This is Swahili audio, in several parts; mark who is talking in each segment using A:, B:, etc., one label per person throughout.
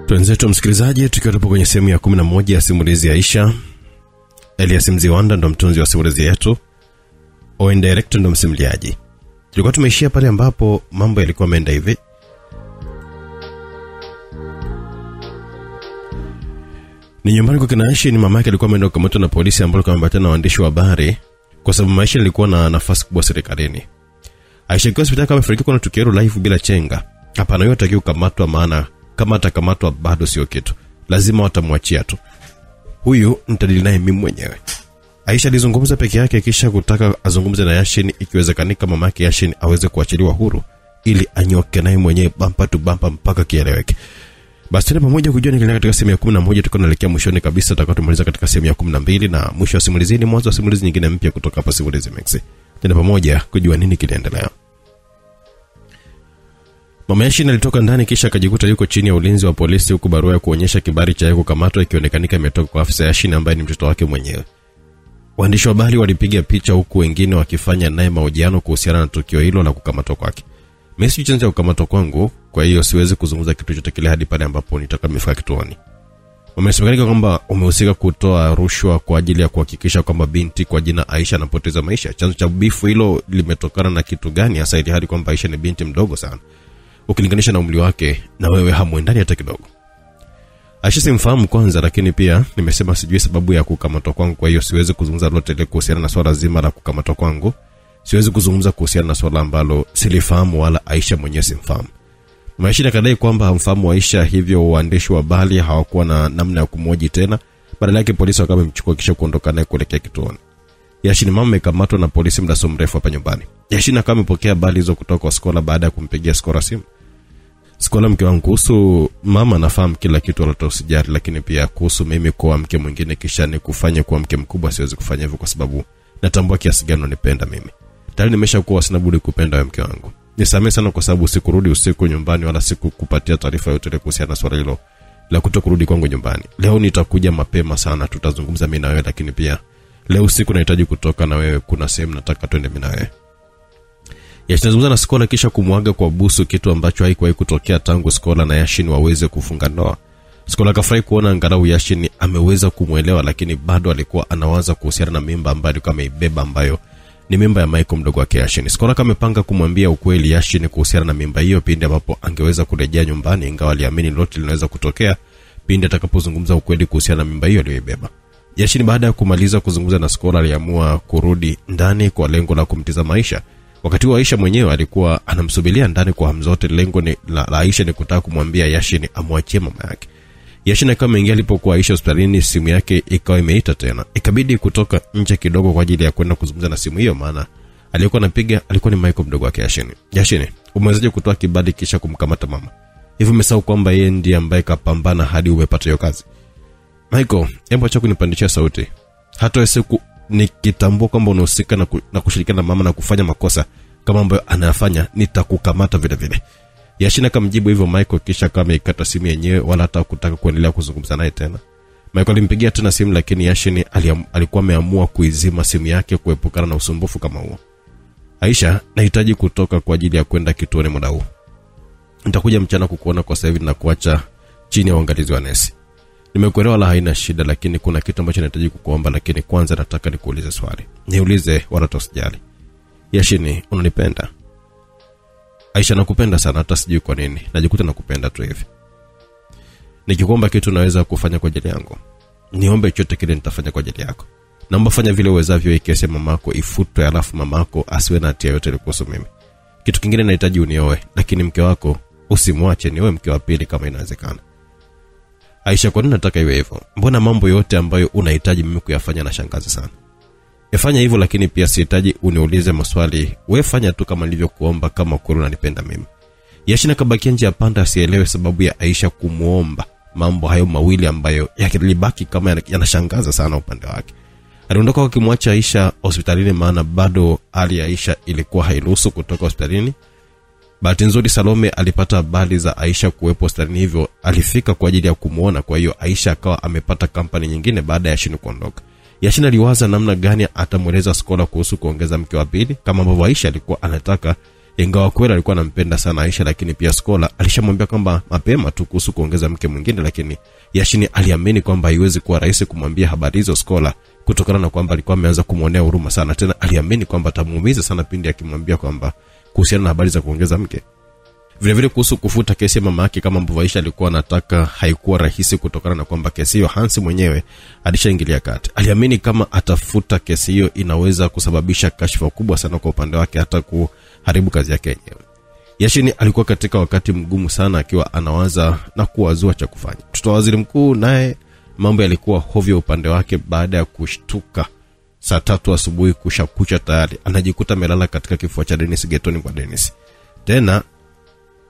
A: Tuenzetu msikilizaji, tukiwa tupo kwenye sehemu ya 11 ya simulizi ya Aisha. Elias Mziwanda ndo mtunzi wa simulizi yetu, Owen Director ndo msimuliaji. Tulikuwa tumeishia pale ambapo mambo yalikuwa yameenda hivi. Ni nyumbani kwa kina Aisha, ni mama yake alikuwa ameenda kukamatwa na polisi ambao wakambatana na waandishi wa habari kwa sababu maisha ilikuwa na nafasi kubwa serikalini. Aisha kwa hospitali kama amefariki kwa tukio live bila chenga. Hapana, yote atakiwa kukamatwa, maana kama atakamatwa bado sio kitu. Lazima watamwachia tu. Huyu nitadili naye mimi mwenyewe. Aisha alizungumza peke yake kisha kutaka azungumze na Yashin ikiwezekanika mama yake Yashin aweze kuachiliwa huru ili anyoke naye mwenyewe bampa tu bampa mpaka kieleweke. Basi tena pamoja kujua ni katika sehemu ya 11 tuko naelekea mwishoni kabisa, tutakatumaliza katika sehemu ya 12 na mwisho wa simulizi ni mwanzo wa simulizi nyingine mpya kutoka hapa Simulizi Max. Tena pamoja kujua nini kinaendelea. Mama Yashin alitoka ndani kisha akajikuta yuko chini ya ulinzi wa polisi, huku barua ya kuonyesha kibali cha kukamatwa ikionekanika imetoka kwa afisa Yashin ambaye ni mtoto wake mwenyewe. Waandishi wa habari walipiga picha huku wengine wakifanya naye mahojiano kuhusiana na tukio hilo la kukamatwa kwake. Mimi si chanzo cha kukamatwa kwangu, kwa hiyo siwezi kuzungumza kitu chochote kile hadi pale ambapo nitakamifika kituoni. Wamesemekana kwamba umehusika kutoa rushwa kwa ajili ya kuhakikisha kwamba binti kwa jina Aisha anapoteza maisha. Chanzo cha bifu hilo limetokana na kitu gani hasa, ili hadi kwamba Aisha ni binti mdogo sana ukilinganisha na umri wake na wewe hamuendani hata kidogo. Aisha simfahamu kwanza, lakini pia nimesema sijui sababu ya kukamatwa kwangu, kwa hiyo siwezi kuzungumza lolote ile kuhusiana na swala zima la kukamatwa kwangu. Siwezi kuzungumza kuhusiana na swala ambalo silifahamu wala Aisha mwenyewe simfahamu. Maisha yakadai kwamba hamfahamu Aisha, hivyo waandishi wa habari hawakuwa na namna ya kumhoji tena. Badala yake polisi wakamchukua kisha kuondoka naye kuelekea kituoni. Yashin mama amekamatwa na polisi muda mrefu hapa nyumbani. Yashin akawa amepokea habari hizo kutoka kwa Skola baada ya kumpigia Skola simu. Skola, mke wangu, kuhusu mama nafahamu kila kitu wala usijali, lakini pia kuhusu mimi kwa mke mwingine kisha ni kufanya kwa mke mkubwa siwezi kufanya hivyo kwa sababu natambua kiasi gani unanipenda mimi. Tayari nimeshakuwa sina budi kupenda wewe mke wangu. Nisamehe sana kwa sababu sikurudi usiku nyumbani wala sikukupatia taarifa yote kuhusiana na swala hilo la kutokurudi kwangu nyumbani. Leo nitakuja mapema sana, tutazungumza mimi na wewe, lakini pia leo usiku nahitaji kutoka na wewe, kuna sehemu nataka twende mimi na wewe. Yashinazungumza na Skola kisha kumwaga kwa busu, kitu ambacho haikuwahi kutokea tangu Skola na Yashin waweze kufunga ndoa. Skola kafurahi kuona angalau Yashin ameweza kumuelewa, lakini bado alikuwa anawaza kuhusiana na mimba ambayo alikuwa ameibeba, ambayo ni mimba ya Michael mdogo wake Yashin. Skola kamepanga kumwambia ukweli Yashin kuhusiana na mimba hiyo pindi ambapo angeweza kurejea nyumbani, ingawa aliamini lote linaweza kutokea pindi atakapozungumza ukweli kuhusiana na mimba hiyo aliyoibeba. Yashin baada ya kumaliza kuzungumza na Skola aliamua kurudi ndani kwa lengo la kumtizama Aisha. Wakati wa Aisha mwenyewe alikuwa anamsubiria ndani kwa hamu zote. Lengo ni la Aisha ni kutaka kumwambia Yashin amwachie mama yake. Yashin kama ameingia alipokuwa Aisha hospitalini, simu yake ikawa imeita tena. Ikabidi kutoka nje kidogo kwa ajili ya kwenda kuzungumza na simu hiyo, maana alikuwa anapiga alikuwa ni Michael mdogo wake Yashin. Yashin, umewezaje kutoa kibali kisha kumkamata mama? Hivi umesahau kwamba yeye ndiye ambaye kapambana hadi umepata hiyo kazi? Michael, hebu acha kunipandishia sauti. Hata siku nikitambua kwamba unahusika na kushirikiana na mama na kufanya makosa kama ambayo anayafanya, nitakukamata vile vile. Yashin akamjibu hivyo Michael kisha kama ikata simu yenyewe wala hata kutaka kuendelea kuzungumza naye tena. Michael alimpigia tena simu, lakini Yashin alikuwa ameamua kuizima simu yake kuepukana na usumbufu kama huo. Aisha, nahitaji kutoka kwa ajili ya kwenda kituoni muda huu. Nitakuja mchana kukuona kwa sasa hivi na kuacha chini ya uangalizi wa nesi. Nimekuelewa la haina shida, lakini kuna kitu ambacho nahitaji kukuomba, lakini kwanza nataka nikuulize swali. Niulize wala usijali. Yashin, unanipenda? Aisha, nakupenda sana, hata sijui kwa nini. Najikuta nakupenda tu hivi. Nikikuomba kitu naweza kufanya kwa ajili yangu. Niombe chochote kile nitafanya kwa ajili yako. Naomba fanya vile uwezavyo ikese mamako ifutwe, alafu mamako asiwe na hatia yote kuhusu mimi. Kitu kingine nahitaji unioe, lakini mke wako usimwache, niwe mke wa pili kama inawezekana. Aisha, kwa nini nataka iwe hivyo? Mbona mambo yote ambayo unahitaji mimi kuyafanya na shangazi sana? Efanya hivyo, lakini pia sihitaji uniulize maswali. Wewe fanya tu kama nilivyokuomba, kama kweli unanipenda mimi. Yashin kabaki nje apanda asielewe sababu ya Aisha kumuomba mambo hayo mawili ambayo yakilibaki kama yanashangaza sana upande wake. Aliondoka akimwacha Aisha hospitalini, maana bado hali ya Aisha ilikuwa hairuhusu kutoka hospitalini. Bahati nzuri Salome alipata habari za Aisha kuwepo hospitalini, hivyo alifika kwa ajili ya kumuona. Kwa hiyo Aisha akawa amepata kampani nyingine baada ya Yashin kuondoka. Yashin aliwaza namna gani atamueleza Skola kuhusu kuongeza mke wa pili kama ambavyo Aisha alikuwa anataka Ingawa kweli alikuwa anampenda sana Aisha, lakini pia Skola alishamwambia kwamba mapema tu kuhusu kuongeza mke mwingine, lakini Yashini aliamini kwamba haiwezi kuwa rahisi kumwambia habari hizo Skola kutokana na kwamba alikuwa ameanza kumuonea huruma sana. Tena aliamini kwamba atamuumiza sana pindi akimwambia kwamba kuhusiana na habari za kuongeza mke. Vile vile kuhusu kufuta kesi ya mama yake kama ambavyo Aisha alikuwa anataka haikuwa rahisi kutokana na kwamba kesi hiyo Hansi mwenyewe alishaingilia kati. Aliamini kama atafuta kesi hiyo inaweza kusababisha kashfa kubwa sana kwa upande wake, hata kuharibu kazi yake yenyewe. Yashini alikuwa katika wakati mgumu sana akiwa anawaza na kuwazua cha kufanya. Mtoto wa waziri mkuu naye mambo yalikuwa hovyo upande wake. Baada ya kushtuka saa 3 asubuhi kushakucha tayari anajikuta amelala katika kifua cha Dennis getoni kwa Dennis. Tena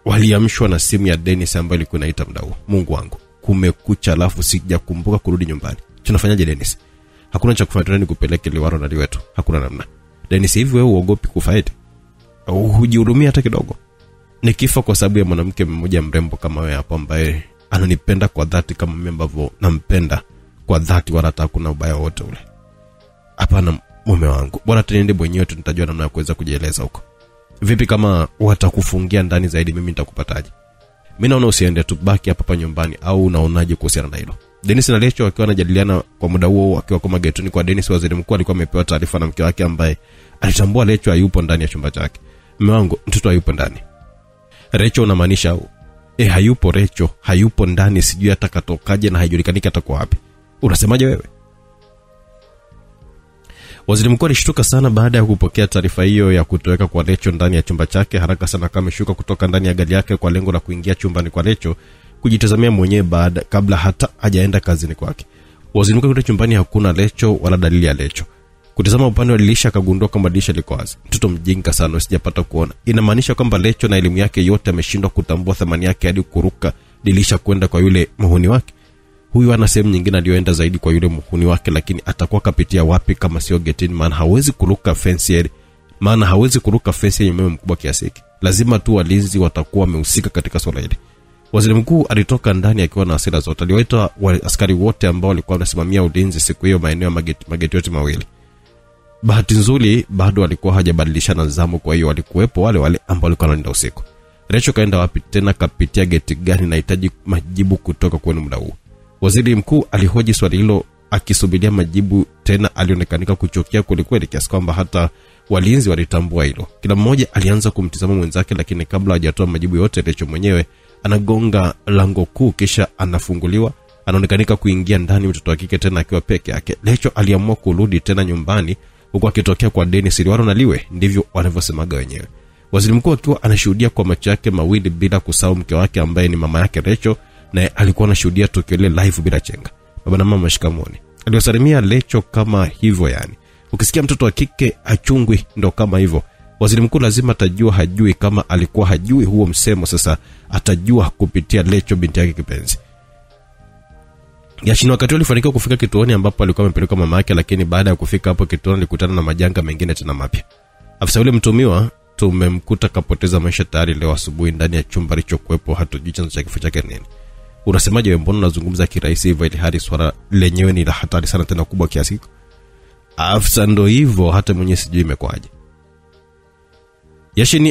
A: waliamshwa na simu ya Dennis ambayo ilikuwa inaita mdau. Mungu wangu, kumekucha alafu sijakumbuka kurudi nyumbani. Tunafanyaje Dennis? Hakuna cha kufanya, tunani kupeleke Liwaro na Liwetu. Hakuna namna. Dennis, hivi wewe uogopi kufa eti? Au hujihurumia hata kidogo? Nikifa kwa sababu ya mwanamke mmoja mrembo kama wewe hapo ambaye ananipenda kwa dhati kama mimi ambavyo nampenda kwa dhati, wala hata hakuna ubaya wote ule. Hapana mume wangu. Bwana tuende mwenyewe, tutajua namna ya kuweza kujieleza huko. Vipi kama watakufungia ndani zaidi, mimi nitakupataje? Mimi naona usiende, tubaki hapa nyumbani, au unaonaje kuhusiana na hilo? Dennis na Lecho wakiwa wanajadiliana kwa muda huo wakiwa kwa getoni kwa Dennis. Waziri mkuu alikuwa amepewa taarifa na mke wake ambaye alitambua Lecho hayupo ndani ya chumba chake. Mume wangu, mtoto hayupo ndani. Lecho unamaanisha au? Hayupo Lecho, hayupo ndani, sijui atakatokaje na haijulikani atakuwa wapi. Unasemaje wewe? Waziri mkuu alishtuka sana baada ya kupokea taarifa hiyo ya kutoweka kwa Lecho ndani ya chumba chake. Haraka sana kama ameshuka kutoka ndani ya gari yake kwa lengo la kuingia chumbani kwa Lecho kujitazamia mwenyewe kabla hata hajaenda kazini kwake. Waziri mkuu kutoka chumbani hakuna Lecho wala dalili ya Lecho. Kutazama upande wa dirisha akagundua kwamba dirisha liko wazi. Mtoto mjinga sana, usijapata kuona. Inamaanisha kwamba Lecho na elimu yake yote ameshindwa kutambua thamani yake hadi kuruka dirisha kwenda kwa yule muhuni wake. Huyu ana sehemu nyingine aliyoenda zaidi kwa yule muhuni wake, lakini atakuwa kapitia wapi kama sio getini? Maana hawezi kuruka fence yenye umeme mkubwa kiasi hiki. Lazima tu walinzi watakuwa wamehusika katika swala hili. Waziri mkuu alitoka ndani akiwa na hasira zote. Aliwaita askari wote ambao walikuwa wanasimamia ulinzi siku hiyo maeneo mageti yote mawili. Bahati nzuri bado walikuwa hajabadilishana zamu, kwa hiyo walikuwepo wale ambao walikuwa wanaenda usiku. Lecho kaenda wapi tena, kapitia geti gani? Nahitaji majibu kutoka kwenu muda huu. Waziri mkuu alihoji swali hilo akisubiria majibu. Tena alionekanika kuchokia kweli kiasi kwamba hata walinzi walitambua hilo. Kila mmoja alianza kumtizama mwenzake, lakini kabla hajatoa majibu yote Lecho mwenyewe anagonga lango kuu kisha anafunguliwa. Anaonekanika kuingia ndani mtoto wa kike tena akiwa peke yake. Lecho aliamua kurudi tena nyumbani huko akitokea kwa Dennis Liwaro na Liwe, ndivyo wanavyosemaga wenyewe. Waziri mkuu akiwa anashuhudia kwa macho yake mawili bila kusahau mke wake ambaye ni mama yake Lecho, na alikuwa anashuhudia tukio ile live bila chenga. Baba na mama shikamoni. Aliwasalimia Lecho kama hivyo yani. Ukisikia mtoto wa kike achungwi ndo kama hivyo. Waziri mkuu lazima atajua hajui, kama alikuwa hajui huo msemo sasa atajua kupitia Lecho binti yake kipenzi. Yashini wakati alifanikiwa kufika kituoni ambapo alikuwa amepeleka mama yake, lakini baada ya kufika hapo kituoni alikutana na majanga mengine tena mapya. Afisa yule mtumiwa tumemkuta kapoteza maisha tayari leo asubuhi ndani ya chumba alichokuepo, hatujui chanzo cha kifo chake nini. Unasemaje wewe, mbona unazungumza kirahisi hivyo ili hadi swala lenyewe ni la hatari sana tena kubwa kiasi hiko? Afisa ndo hivyo, hata mwenyewe sijui imekwaje. Yashini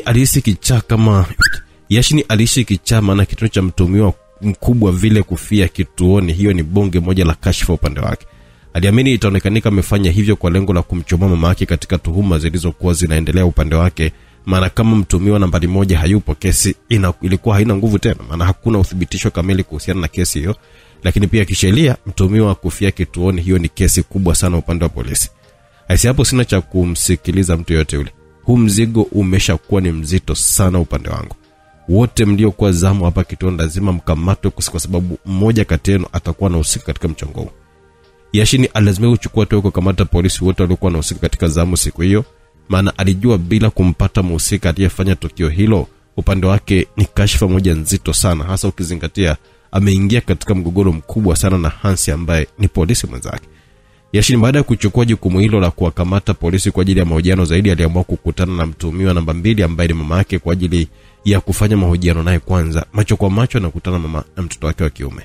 A: aliishi kichaa maana kitendo cha mtumiwa mkubwa vile kufia kituoni, hiyo ni bonge moja la kashfa upande wake. Aliamini itaonekanika amefanya hivyo kwa lengo la kumchomoa mama yake katika tuhuma zilizokuwa zinaendelea upande wake. Maana kama mtumiwa nambari 1 hayupo, kesi ilikuwa haina nguvu tena, maana hakuna uthibitisho kamili kuhusiana na kesi hiyo. Lakini pia kisheria mtumiwa kufia kituoni, hiyo ni kesi kubwa sana upande wa polisi. Aisi hapo sina cha kumsikiliza mtu yote yule. Huu mzigo umeshakuwa ni mzito sana upande wangu. Wote mliokuwa zamu hapa kituoni lazima mkamatwe kwa sababu mmoja kati yenu atakuwa anahusika katika mchongo huu. Yashini alazimika kuchukua hatua kukamata polisi wote waliokuwa wanahusika katika zamu siku hiyo, maana alijua bila kumpata mhusika aliyefanya tukio hilo upande wake ni kashfa moja nzito sana, hasa ukizingatia ameingia katika mgogoro mkubwa sana na Hansi ambaye ni polisi mwenzake. Yashini baada ya kuchukua jukumu hilo la kuwakamata polisi kwa ajili ya mahojiano zaidi, aliamua kukutana na mtuhumiwa namba 2 ambaye ni mama yake kwa ajili ya kufanya mahojiano naye kwanza macho kwa macho, na kukutana mama na mtoto wake wa kiume.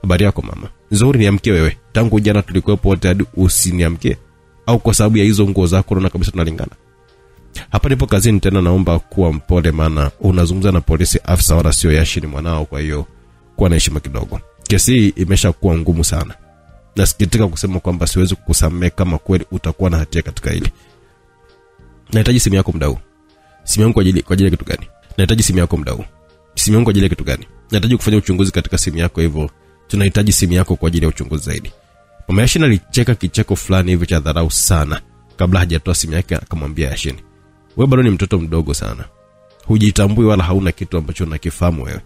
A: Habari yako mama? Nzuri, niamkie wewe. Tangu jana tulikuwa wote hadi usiniamkie? Au kwa sababu ya hizo nguo zako unaona kabisa tunalingana? Hapa nipo kazini tena, naomba kuwa mpole maana unazungumza na polisi afisa wala sio Yashin mwanao, kwa hiyo kuwa na heshima kidogo. Kesi hii imeshakuwa ngumu sana. Nasikitika kusema kwamba siwezi kukusamehe kama kweli utakuwa na hatia katika hili. Nahitaji simu yako mdau. Simu yangu kwa ajili ya kitu gani? Nahitaji simu yako mdau. Simu yangu kwa ajili ya kitu gani? Nahitaji kufanya uchunguzi katika simu yako, hivyo tunahitaji simu yako kwa ajili ya uchunguzi zaidi. Mama Yashin alicheka kicheko fulani hivi cha dharau sana kabla hajatoa simu yake. Akamwambia Yashin, wewe bado ni mtoto mdogo sana. Hujitambui wala hauna kitu ambacho unakifahamu wewe.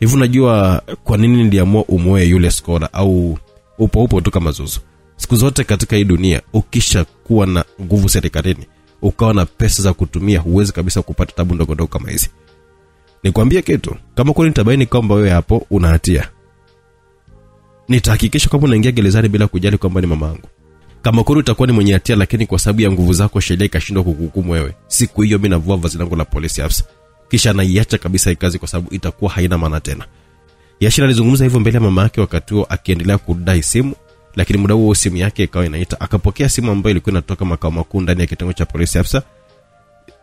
A: Hivi unajua kwa nini niliamua umoe yule skola au upo tu kama Zuzu? Siku zote katika hii dunia ukisha kuwa na nguvu serikalini, ukawa na pesa za kutumia, huwezi kabisa kupata tabu ndogo ndogo kama hizi. Nikwambie kitu, kama kweli nitabaini kwamba wewe hapo una hatia, nitahakikisha kwamba unaingia gerezani bila kujali kwamba ni mamangu. Kama kweli utakuwa ni mwenye hatia, lakini kwa sababu ya nguvu zako sheria ikashindwa kukuhukumu wewe, siku hiyo mimi navua vazi langu la polisi afisa, kisha naiacha kabisa hii kazi kwa sababu itakuwa haina maana tena. Yashin alizungumza hivyo mbele ya mama yake wakati huo akiendelea kudai simu, lakini muda huo simu yake ikawa inaita. Akapokea simu ambayo ilikuwa inatoka makao makuu ndani ya kitengo cha polisi afisa.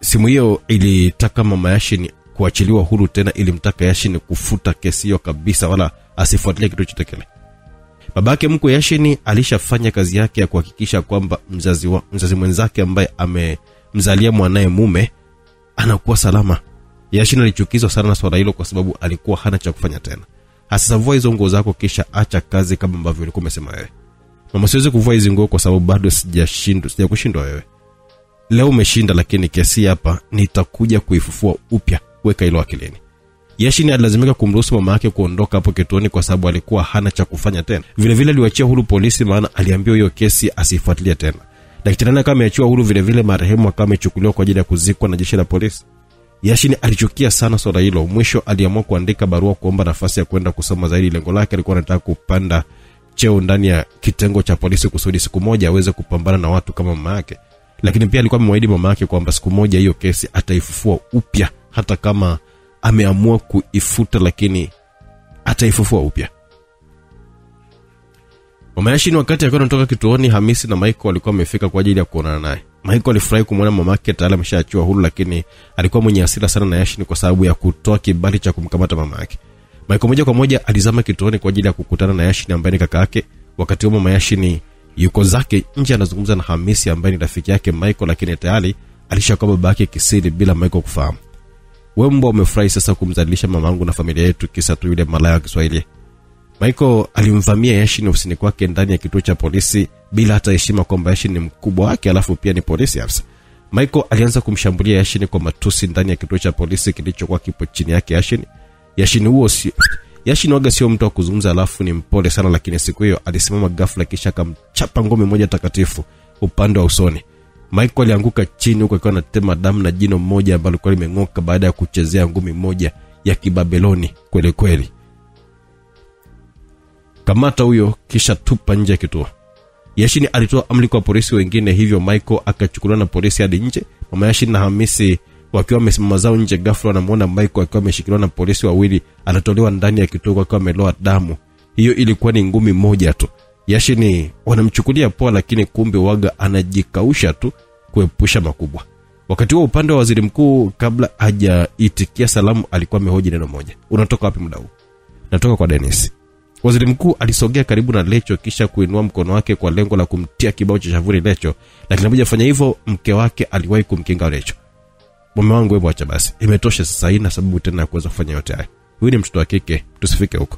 A: Simu hiyo ilitaka mama Yashin kuachiliwa huru, tena ilimtaka Yashin kufuta kesi hiyo kabisa wala asifuatilie kitu chochote kile. Babake mkwe Yashin alishafanya kazi yake ya kuhakikisha kwamba mzazi mwenzake ambaye amemzalia mwanae mume anakuwa salama. Yashin alichukizwa sana na swala hilo kwa sababu alikuwa hana cha kufanya tena. Sasa vua hizo nguo zako kisha acha kazi kama ambavyo ulikuwa umesema wewe. Mama, siwezi kuvua hizo nguo kwa sababu bado sijakushindwa wewe. Leo umeshinda, lakini kesi hapa nitakuja kuifufua upya, weka hilo akilini. Yashin alilazimika kumruhusu mama yake kuondoka hapo kituoni kwa sababu alikuwa hana cha kufanya tena. Vile vile aliwaachia huru polisi maana aliambiwa hiyo kesi asifuatilie tena. Daktari naye kama ameachiwa huru, vile vile marehemu akawa amechukuliwa kwa ajili ya kuzikwa na jeshi la polisi. Yashin alichukia sana swala hilo. Mwisho aliamua kuandika barua kuomba nafasi ya kwenda kusoma zaidi. Lengo lake alikuwa anataka kupanda cheo ndani ya kitengo cha polisi kusudi siku moja aweze kupambana na watu kama mama yake. Lakini pia alikuwa amemwahidi mama yake kwamba siku moja hiyo kesi ataifufua upya, hata kama ameamua kuifuta, lakini ataifufua upya. Mama Yashin wakati alikuwa anatoka kituoni, Hamisi na Michael walikuwa wamefika kwa ajili ya kuonana naye. Michael alifurahi kumwona mama yake tayari ameshaachiwa huru, lakini alikuwa mwenye hasira sana na Yashin kwa sababu ya kutoa kibali cha kumkamata mama yake. Michael moja kwa moja alizama kituoni kwa ajili ya kukutana na Yashin ambaye ni kaka yake. Wakati huo mama Yashin yuko zake nje anazungumza na Hamisi ambaye ni rafiki yake Michael, lakini tayari alishakuwa babake kisiri bila Michael kufahamu. Wewe mbona umefurahi sasa kumzalisha mamangu na familia yetu kisa tu yule malaya wa Kiswahili? Michael alimvamia Yashin ofisini kwake ndani ya kituo cha polisi bila hata heshima kwamba Yashin ni mkubwa wake alafu pia ni polisi afisa. Michael alianza kumshambulia Yashin kwa matusi ndani ya kituo cha polisi kilichokuwa kipo chini yake Yashin. Yashin waga sio mtu wa kuzungumza alafu ni mpole sana, lakini siku hiyo alisimama ghafla kisha akamchapa ngome moja takatifu upande wa usoni. Michael alianguka chini huko akiwa anatema damu na jino moja ambalo lilikuwa limeng'oka baada ya kuchezea ngumi moja ya Kibabeloni kweli kweli. Kamata huyo kisha tupa nje ya kituo. Yashin alitoa amri kwa polisi wengine, hivyo Michael akachukuliwa na polisi hadi nje. Mama Yashin na Hamisi wakiwa wamesimama zao nje, ghafla wanamuona Michael akiwa ameshikiliwa na polisi wawili, anatolewa ndani ya kituo akiwa ameloa damu. Hiyo ilikuwa ni ngumi moja tu. Yashin wanamchukulia poa, lakini kumbe waga anajikausha tu kuepusha makubwa. Wakati huo upande wa waziri mkuu, kabla hajaitikia salamu, alikuwa amehoji neno moja. Unatoka wapi mdau? Natoka kwa Dennis. Waziri mkuu alisogea karibu na Lecho kisha kuinua mkono wake kwa lengo la kumtia kibao cha shavuni Lecho, lakini alipofanya hivyo mke wake aliwahi kumkinga Lecho. Mume wangu, hebu acha basi, imetosha sasa, haina sababu tena ya kuweza kufanya yote haya. Huyu ni mtoto wa kike, tusifike huko.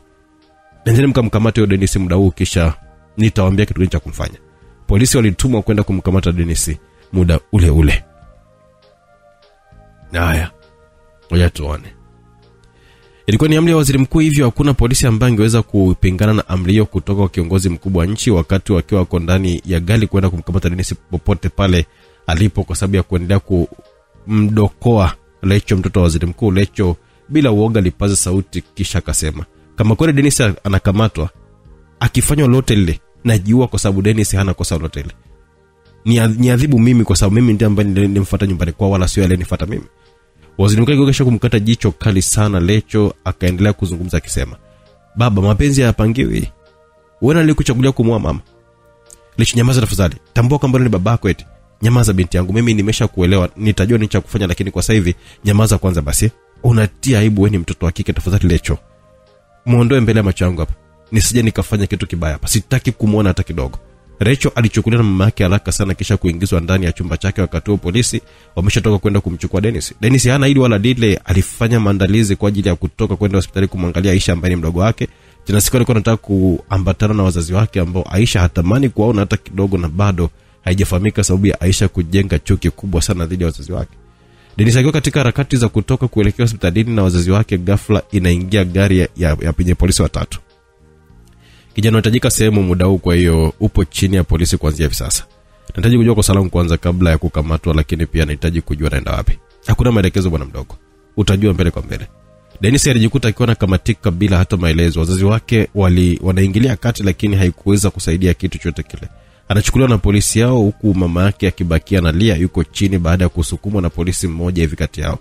A: Nendeni mkamkamate huyo Dennis muda huu, kisha nitawaambia kitu gani cha kumfanya. Polisi walitumwa kwenda kumkamata Dennis muda ule ule. Haya, ngoja tuone. Ilikuwa ni amri ya waziri mkuu, hivyo hakuna polisi ambaye angeweza kupingana na amri hiyo kutoka kwa kiongozi mkubwa wa nchi. Wakati wakiwa wako ndani ya gari kwenda kumkamata Dennis popote pale alipo kwa sababu ya kuendelea kumdokoa Lecho, mtoto wa waziri mkuu, Lecho bila uoga alipaza sauti kisha akasema, kama kweli Dennis anakamatwa, akifanywa lote lile najiua kwa sababu Dennis hana kosa lote lile. Ni adhibu mimi kwa sababu mimi ndiye ambaye nilimfuata nyumbani kwa, wala sio yeye alinifuata mimi. Waziri mkuu akisha kumkata jicho kali sana Lecho, akaendelea kuzungumza akisema, baba, mapenzi hayapangiwi. Wewe nilikuchagulia kumwoa mama. Lecho, nyamaza tafadhali. Tambua kwamba ni babako eti. nyamaza binti yangu, mimi nimeshakuelewa, nitajua nini cha kufanya, lakini kwa sasa hivi nyamaza kwanza basi. Unatia aibu, wewe ni mtoto wa kike, tafadhali Lecho. Muondoe mbele ya macho yangu hapa. Nisije nikafanya kitu kibaya hapa. Sitaki kumuona hata kidogo. Rachel alichukuliwa na mama yake haraka sana kisha kuingizwa ndani ya chumba chake. Wakati wa polisi wameshatoka kwenda kumchukua Dennis. Dennis hana hili wala dile, alifanya maandalizi kwa ajili ya kutoka kwenda hospitali kumwangalia Aisha ambaye ni mdogo wake. Jana siku alikuwa anataka kuambatana na wazazi wake ambao Aisha hatamani kuwaona hata kidogo, na bado haijafahamika sababu ya Aisha kujenga chuki kubwa sana dhidi ya wazazi wake. Dennis akiwa katika harakati za kutoka kuelekea hospitalini na wazazi wake, ghafla inaingia gari ya penye polisi watatu. Kijana anatajika sehemu muda huu, kwa hiyo upo chini ya polisi kuanzia hivi sasa. Nahitaji kujua kwa salamu kwanza kabla ya kukamatwa, lakini pia nahitaji kujua naenda wapi. Hakuna maelekezo bwana mdogo. Utajua mbele kwa mbele. Dennis alijikuta akiwa anakamatika bila hata maelezo. Wazazi wake wanaingilia kati, lakini haikuweza kusaidia kitu chochote kile. Anachukuliwa na polisi yao, huku mama yake akibakia analia yuko chini baada ya kusukumwa na polisi mmoja hivi kati yao.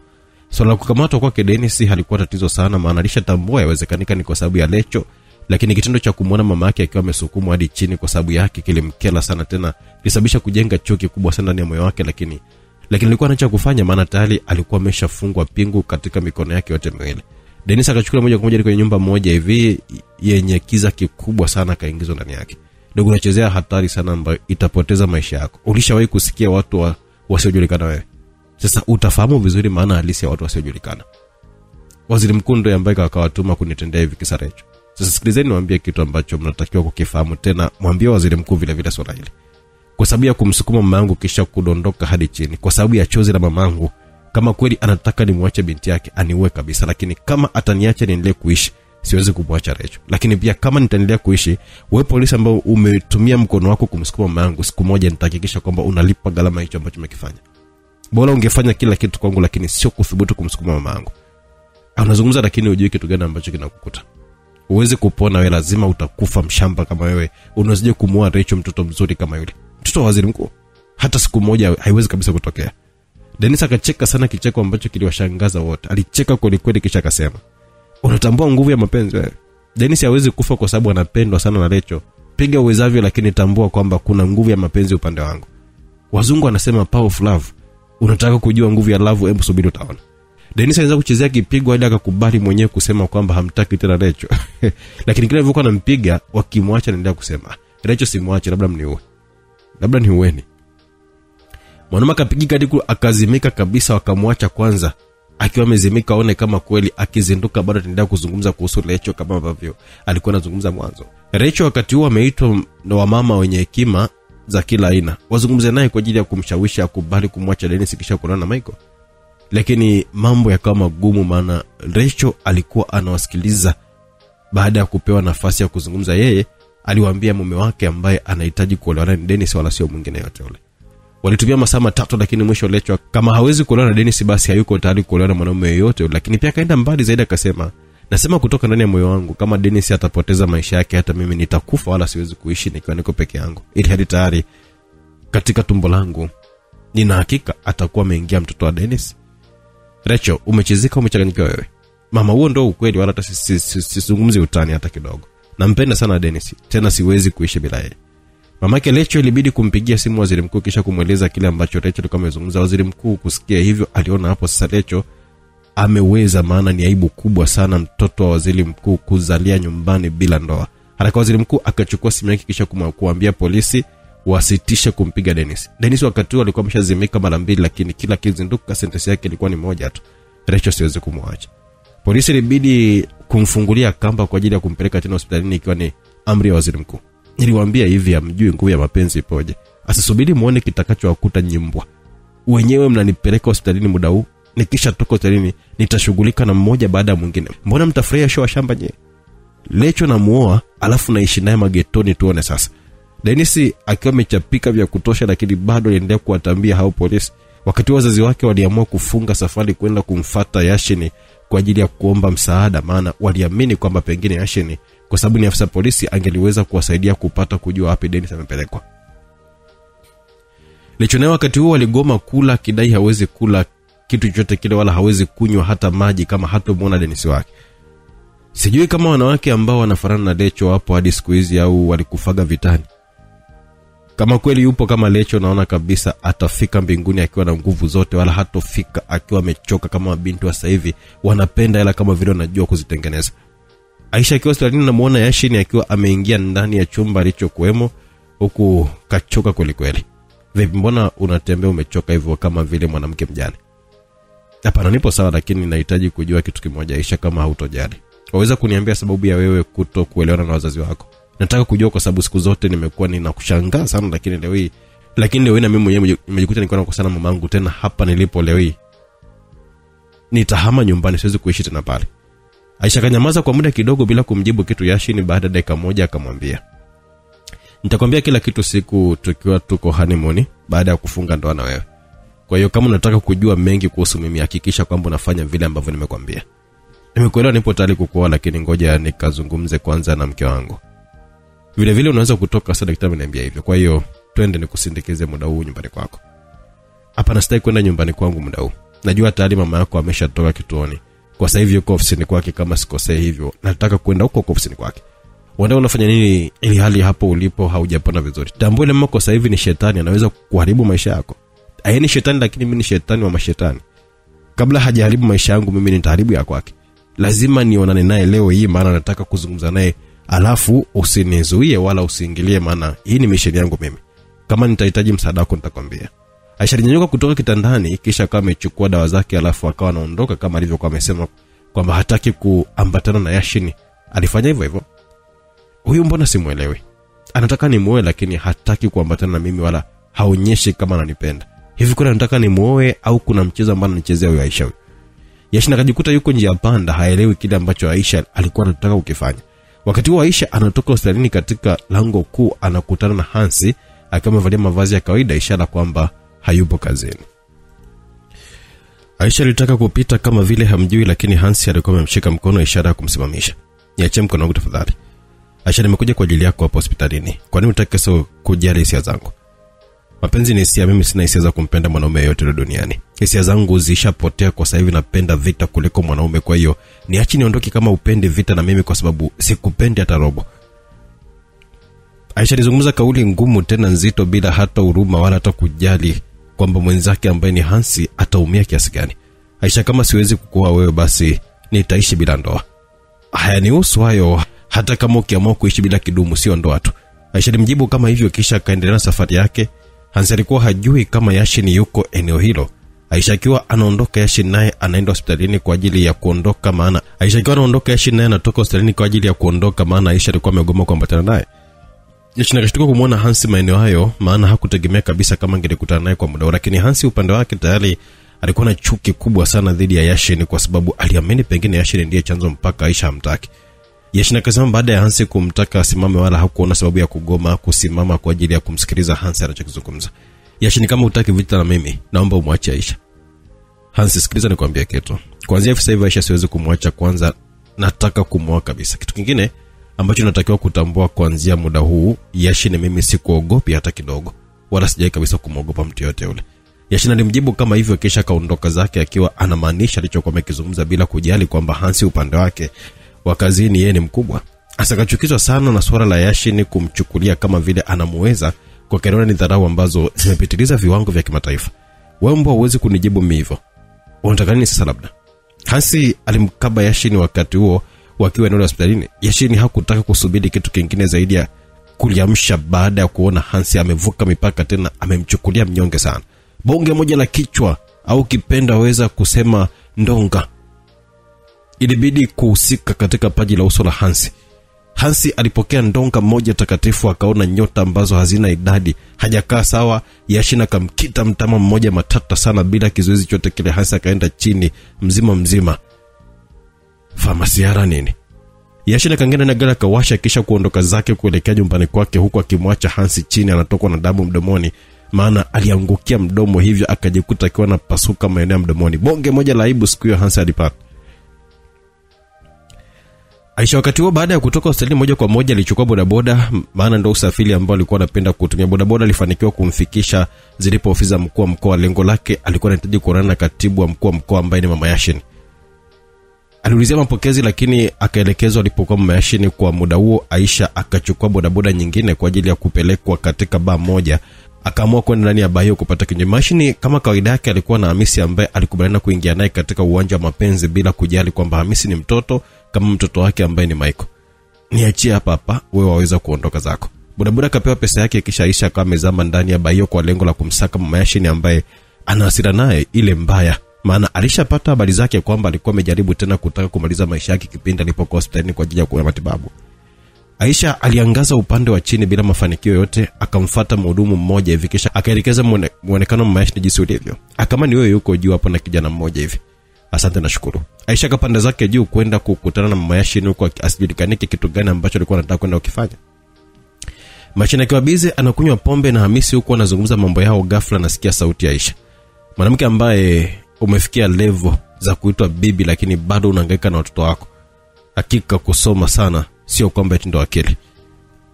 A: Swala la kukamatwa kwake Dennis halikuwa tatizo sana, maana alishatambua yawezekanika ni kwa sababu ya Lecho, lakini kitendo cha kumuona mama yake akiwa amesukumwa hadi chini kwa sababu yake kilimkela sana, tena kilisababisha kujenga chuki kubwa sana ndani ya moyo wake, lakini alikuwa anacha kufanya, maana tayari alikuwa ameshafungwa pingu katika mikono yake yote miwili. Dennis akachukuliwa moja kwa moja kwenye nyumba moja hivi yenye kiza kikubwa sana, kaingizwa ndani yake. Ndugu, unachezea hatari sana ambayo itapoteza maisha yako. Ulishawahi kusikia watu wasiojulikana wewe? Sasa utafahamu vizuri maana halisi ya watu wasiojulikana. Waziri mkuu ndiye ambaye akawatuma kunitendea hivi kisa Rachel. Sasa sikilizeni niwaambie kitu ambacho mnatakiwa kukifahamu, tena mwambie waziri mkuu vile vile swala hili. Kwa sababu ya kumsukuma mamangu kisha kudondoka hadi chini, kwa sababu ya chozi la mamangu, kama kweli anataka nimwache binti yake aniue kabisa, lakini kama ataniacha niendelee kuishi, siwezi kumwacha Rachel. Lakini pia kama nitaendelea kuishi, wewe polisi ambao umetumia mkono wako kumsukuma mamangu, siku moja nitahakikisha kwamba unalipa gharama hicho ambacho umekifanya. Bora ungefanya kila kitu kwangu, lakini sio kuthubutu kumsukuma mamangu. Unazungumza lakini hujui kitu gani ambacho kinakukuta. Uweze kupona wewe, lazima utakufa mshamba kama wewe. Unazije kumuoa Rachel, mtoto mzuri kama yule, mtoto wa waziri mkuu? Hata siku moja haiwezi kabisa kutokea. Dennis akacheka sana, kicheko ambacho kiliwashangaza wote. Alicheka kweli kweli kisha akasema, unatambua nguvu ya mapenzi wewe? Dennis hawezi kufa kwa sababu anapendwa sana na Rachel. Piga uwezavyo, lakini tambua kwamba kuna nguvu ya mapenzi upande wangu. Wazungu wanasema power of love. Unataka kujua nguvu ya love? Hebu subiri utaona. Dennis alianza kuchezea kipigo hadi akakubali mwenyewe kusema kwamba hamtaki tena Rachel. Lakini kile alivyokuwa anampiga, wakimwacha anaendelea kusema, Rachel simwache, labda mniue. Labda niueni. Mwanamke akapigika hadi akazimika kabisa, wakamwacha kwanza akiwa amezimika, aone kama kweli. Akizinduka bado anaendelea kuzungumza kuhusu Rachel kama ambavyo alikuwa anazungumza mwanzo. Rachel wakati huo ameitwa na wamama wenye hekima za kila aina wazungumze naye kwa ajili ya kumshawishi akubali kumwacha Dennis kisha kuonana na Michael. Lakini mambo yakawa magumu, maana Rachel alikuwa anawasikiliza. Baada ya kupewa nafasi ya kuzungumza, yeye aliwaambia mume wake ambaye anahitaji kuolewa na Dennis wala sio mwingine yote yule. Walitumia masaa 3, lakini mwisho Rachel kama hawezi kuolewa na Dennis, basi hayuko tayari kuolewa na mwanamume yeyote. Lakini pia kaenda mbali zaidi akasema, nasema kutoka ndani ya moyo wangu, kama Dennis atapoteza maisha yake, hata mimi nitakufa, wala siwezi kuishi nikiwa niko peke yangu. Ili hadi tayari katika tumbo langu nina hakika atakuwa ameingia mtoto wa Dennis. Rachel, umechezeka, umechanganyikiwa wewe. Mama, huo ndio ukweli, wala hata sizungumzi utani hata kidogo. Nampenda sana Dennis, tena siwezi kuishi bila yeye. Mamake Rachel ilibidi kumpigia simu waziri mkuu kisha kumweleza kile ambacho Rachel alikuwa amezungumza. Waziri mkuu kusikia hivyo aliona hapo sasa Rachel ameweza, maana ni aibu kubwa sana mtoto wa waziri mkuu kuzalia nyumbani bila ndoa. Haraka waziri mkuu akachukua simu yake kisha kuambia polisi wasitishe kumpiga Dennis. Dennis wakati huo alikuwa ameshazimika mara 2, lakini kila kizinduka sentence yake ilikuwa ni moja tu, Rachel siwezi kumwacha. Polisi ilibidi kumfungulia kamba kwa ajili ya kumpeleka tena hospitalini, ikiwa ni amri ya waziri mkuu. Niliwaambia hivi, amjui nguvu ya mapenzi ipoje. Asisubiri muone kitakachowakuta nyimbwa. Wenyewe mnanipeleka hospitalini muda huu, nikisha toka hospitalini nitashughulika na mmoja baada ya mwingine. Mbona mtafurahia show shamba nyewe? Rachel namuoa alafu naishi naye magetoni, tuone sasa. Dennis akiwa amechapika vya kutosha, lakini bado aliendelea kuwatambia hao polisi. Wakati wazazi wake waliamua kufunga safari kwenda kumfuata Yashini kwa ajili ya kuomba msaada, maana waliamini kwamba pengine Yashini, kwa sababu ni afisa polisi, angeliweza kuwasaidia kupata kujua wapi Dennis amepelekwa. Rachel wakati huo aligoma kula, kidai hawezi kula kitu chochote kile wala hawezi kunywa hata maji kama hatamuona Dennis wake. Sijui kama wanawake ambao wanafanana na Rachel hapo hadi siku hizi au walikufaga vitani. Kama kweli yupo kama Lecho, naona kabisa atafika mbinguni akiwa na nguvu zote, wala hatofika akiwa amechoka kama mabinti wa sasa hivi wanapenda hela kama vile wanajua kuzitengeneza. Aisha akiwa hospitalini namuona Yashin akiwa ameingia ndani ya chumba alichokuwemo huku kachoka kweli kweli. Vipi, mbona unatembea umechoka hivyo kama vile mwanamke mjane? Hapana, nipo sawa, lakini nahitaji kujua kitu kimoja Aisha, kama hautojali. Waweza kuniambia sababu ya wewe kutokuelewana na wazazi wako? Nataka kujua kwa sababu siku zote nimekuwa ninakushangaa sana, lakini leo hii na mimi mwenyewe nimejikuta niko nakosana na mamangu tena hapa nilipo leo hii. Nitahama nyumbani, siwezi kuishi tena pale. Aisha kanyamaza kwa muda kidogo bila kumjibu kitu Yashin. Baada ya dakika moja akamwambia, nitakwambia kila kitu siku tukiwa tuko honeymoon baada ya kufunga ndoa na wewe. Kwa hiyo kama unataka kujua mengi kuhusu mimi, hakikisha kwamba unafanya vile ambavyo nimekwambia. Nimekuelewa, nipo tayari kukuoa, lakini ngoja nikazungumze kwanza na mke wangu. Vile vile unaweza kutoka, sasa daktari ameniambia hivyo. Kwa hiyo twende nikusindikize muda huu nyumbani kwako. Hapana, sitaki kwenda nyumbani kwangu muda huu. Najua tayari mama yako ameshatoka kituoni. Kwa sasa hivi yuko ofisini kwake kama sikosei hivyo. Nataka kwenda huko ofisini kwake. Wanda unafanya nini ili hali hapo ulipo haujapona vizuri? Tambua ile mko sasa hivi ni shetani, anaweza kuharibu maisha yako. Ni shetani, lakini mimi ni shetani wa mashetani. Kabla hajaharibu maisha yangu mimi nitaharibu ya kwake. Lazima nionane naye leo hii, maana nataka kuzungumza naye. Alafu usinizuie wala usiingilie, maana hii ni misheni yangu mimi. Kama nitahitaji msaada wako nitakwambia. Aisha alinyanyuka kutoka kitandani kisha kama amechukua dawa zake, alafu akawa anaondoka kama alivyokuwa amesema kwamba hataki kuambatana na Yashin. Alifanya hivyo hivyo. Huyu mbona simuelewi? Anataka nimuoe lakini hataki kuambatana na mimi wala haonyeshi kama ananipenda. Hivi kuna nataka nimuoe au kuna mchezo ambao anachezea huyo Aisha? Yashin akajikuta yuko njia panda, haelewi kile ambacho Aisha alikuwa anataka kukifanya. Wakati huo Aisha anatoka hospitalini, katika lango kuu anakutana na Hansi akiwa amevalia mavazi ya kawaida, ishara kwamba hayupo kazini. Aisha alitaka kupita kama vile hamjui, lakini Hansi alikuwa amemshika mkono, ishara ya kumsimamisha. Niachie mkono wangu tafadhali. Aisha, nimekuja kwa ajili yako hapa hospitalini. Kwa nini unataka sio kujali hisia zangu? Mapenzi ni hisia, mimi sina hisia za kumpenda mwanaume yote duniani. Hisia zangu zishapotea kwa sasa hivi, napenda vita kuliko mwanaume. Kwa hiyo niachi niondoke kama upende vita na mimi, kwa sababu sikupendi hata robo. Aisha alizungumza kauli ngumu tena nzito bila hata huruma wala hata kujali kwamba mwenzake ambaye ni Hansi ataumia kiasi gani. Aisha, kama siwezi kukuoa wewe basi nitaishi bila ndoa. Hayanihusu hayo, hata kama ukiamua kuishi bila kidumu sio ndoa tu. Aisha alimjibu kama hivyo kisha akaendelea na safari yake. Hansi alikuwa hajui kama Yashin yuko eneo hilo. Aisha akiwa anaondoka, Yashin naye anaenda hospitalini kwa ajili ya kuondoka, maana Yashin naye anatoka hospitalini kwa ajili ya kuondoka, maana Aisha alikuwa amegoma kuambatana naye. Yashin akashtuka kumuona Hansi maeneo hayo, maana hakutegemea kabisa kama angekutana naye kwa muda. Lakini Hansi upande wake tayari alikuwa na chuki kubwa sana dhidi ya Yashin, kwa sababu aliamini pengine Yashin ndiye chanzo mpaka Aisha hamtaki. Yashin akasema baada ya Hansi kumtaka asimame, wala hakuona sababu ya kugoma kusimama kwa ajili ya kumsikiliza Hansi anachozungumza. Yashin, kama hutaki vita na mimi, naomba umwache Aisha. Hansi, sikiliza nikwambie kitu. Kuanzia sasa hivi Aisha siwezi kumwacha, kwanza nataka kumwoa kabisa. Kitu kingine ambacho natakiwa kutambua kuanzia muda huu, Yashin mimi sikuogopi hata kidogo, wala sijai kabisa kumogopa mtu yote yule. Yashin alimjibu kama hivyo kisha kaondoka zake akiwa anamaanisha alichokuwa amekizungumza bila kujali kwamba Hansi upande wake wa kazini yeye ni mkubwa. Asakachukizwa sana na swala la Yashin kumchukulia kama vile anamuweza, kwa kiona ni dharau ambazo zimepitiliza viwango vya kimataifa. Wewe mbona huwezi kunijibu mimi hivyo? Unataka nini sasa labda? Hansi alimkaba Yashin wakati huo wakiwa eneo la hospitalini. Yashin hakutaka kusubiri kitu kingine zaidi ya kuliamsha baada ya kuona Hansi amevuka mipaka tena, amemchukulia mnyonge sana. Bonge moja la kichwa au kipenda waweza kusema ndonga ilibidi kuhusika katika paji la uso la Hansi. Hansi alipokea ndonga moja takatifu, akaona nyota ambazo hazina idadi. Hajakaa sawa, Yashin akamkita mtama mmoja matata sana bila kizuizi chote kile. Hansi akaenda chini mzima. Famasiara nini? Yashin akaenda na gari akawasha kisha kuondoka zake kuelekea nyumbani kwake, huku akimwacha Hansi chini anatokwa na damu mdomoni, maana aliangukia mdomo, hivyo akajikuta akiwa na pasuka maeneo mdomoni. Bonge moja la aibu siku hiyo Hansi alipata. Aisha wakati huo baada ya kutoka hospitali moja kwa moja alichukua bodaboda, maana ndio usafiri ambao alikuwa anapenda kutumia. Bodaboda alifanikiwa kumfikisha zilipo ofisi za mkuu wa mkoa. Lengo lake alikuwa anahitaji kuonana na katibu wa mkuu wa mkoa ambaye ni mama Yashin. Aliulizia mapokezi lakini akaelekezwa alipokuwa mama Yashini. Kwa muda huo Aisha akachukua bodaboda nyingine kwa ajili ya kupelekwa katika baa moja. Akaamua kwenda ndani ya baa hiyo kupata kinywaji. Yashini kama kawaida yake alikuwa na Hamisi ambaye alikubaliana kuingia naye katika uwanja wa mapenzi bila kujali kwamba Hamisi ni mtoto kama mtoto wake ambaye ni Michael. Niachie hapa, wewe waweza kuondoka zako. Bodaboda akapewa pesa yake kisha Aisha akawa amezama ndani ya baa hiyo kwa lengo la kumsaka mama Yashini ambaye ana hasira naye ile mbaya. Maana alishapata habari zake kwamba alikuwa amejaribu tena kutaka kumaliza maisha yake kipindi alipokuwa hospitalini kwa ajili ya kupewa matibabu. Aisha aliangaza upande wa chini bila mafanikio yote. Akamfuata mhudumu mmoja hivi kisha akaelekeza muonekano mama Yashini jinsi ulivyo. Kama ni wewe yuko juu hapo na kijana mmoja hivi. Asante na shukuru. Aisha kapanda zake juu kwenda kukutana na mama Yashini huko asijulikanike kitu gani ambacho alikuwa anataka kwenda kufanya. Mashina akiwa bize anakunywa pombe na Hamisi huko anazungumza mambo yao. Ghafla nasikia sauti ya Aisha. Mwanamke ambaye umefikia level za kuitwa bibi lakini bado unahangaika na watoto wako. Hakika kusoma sana sio kwamba eti ndo akili.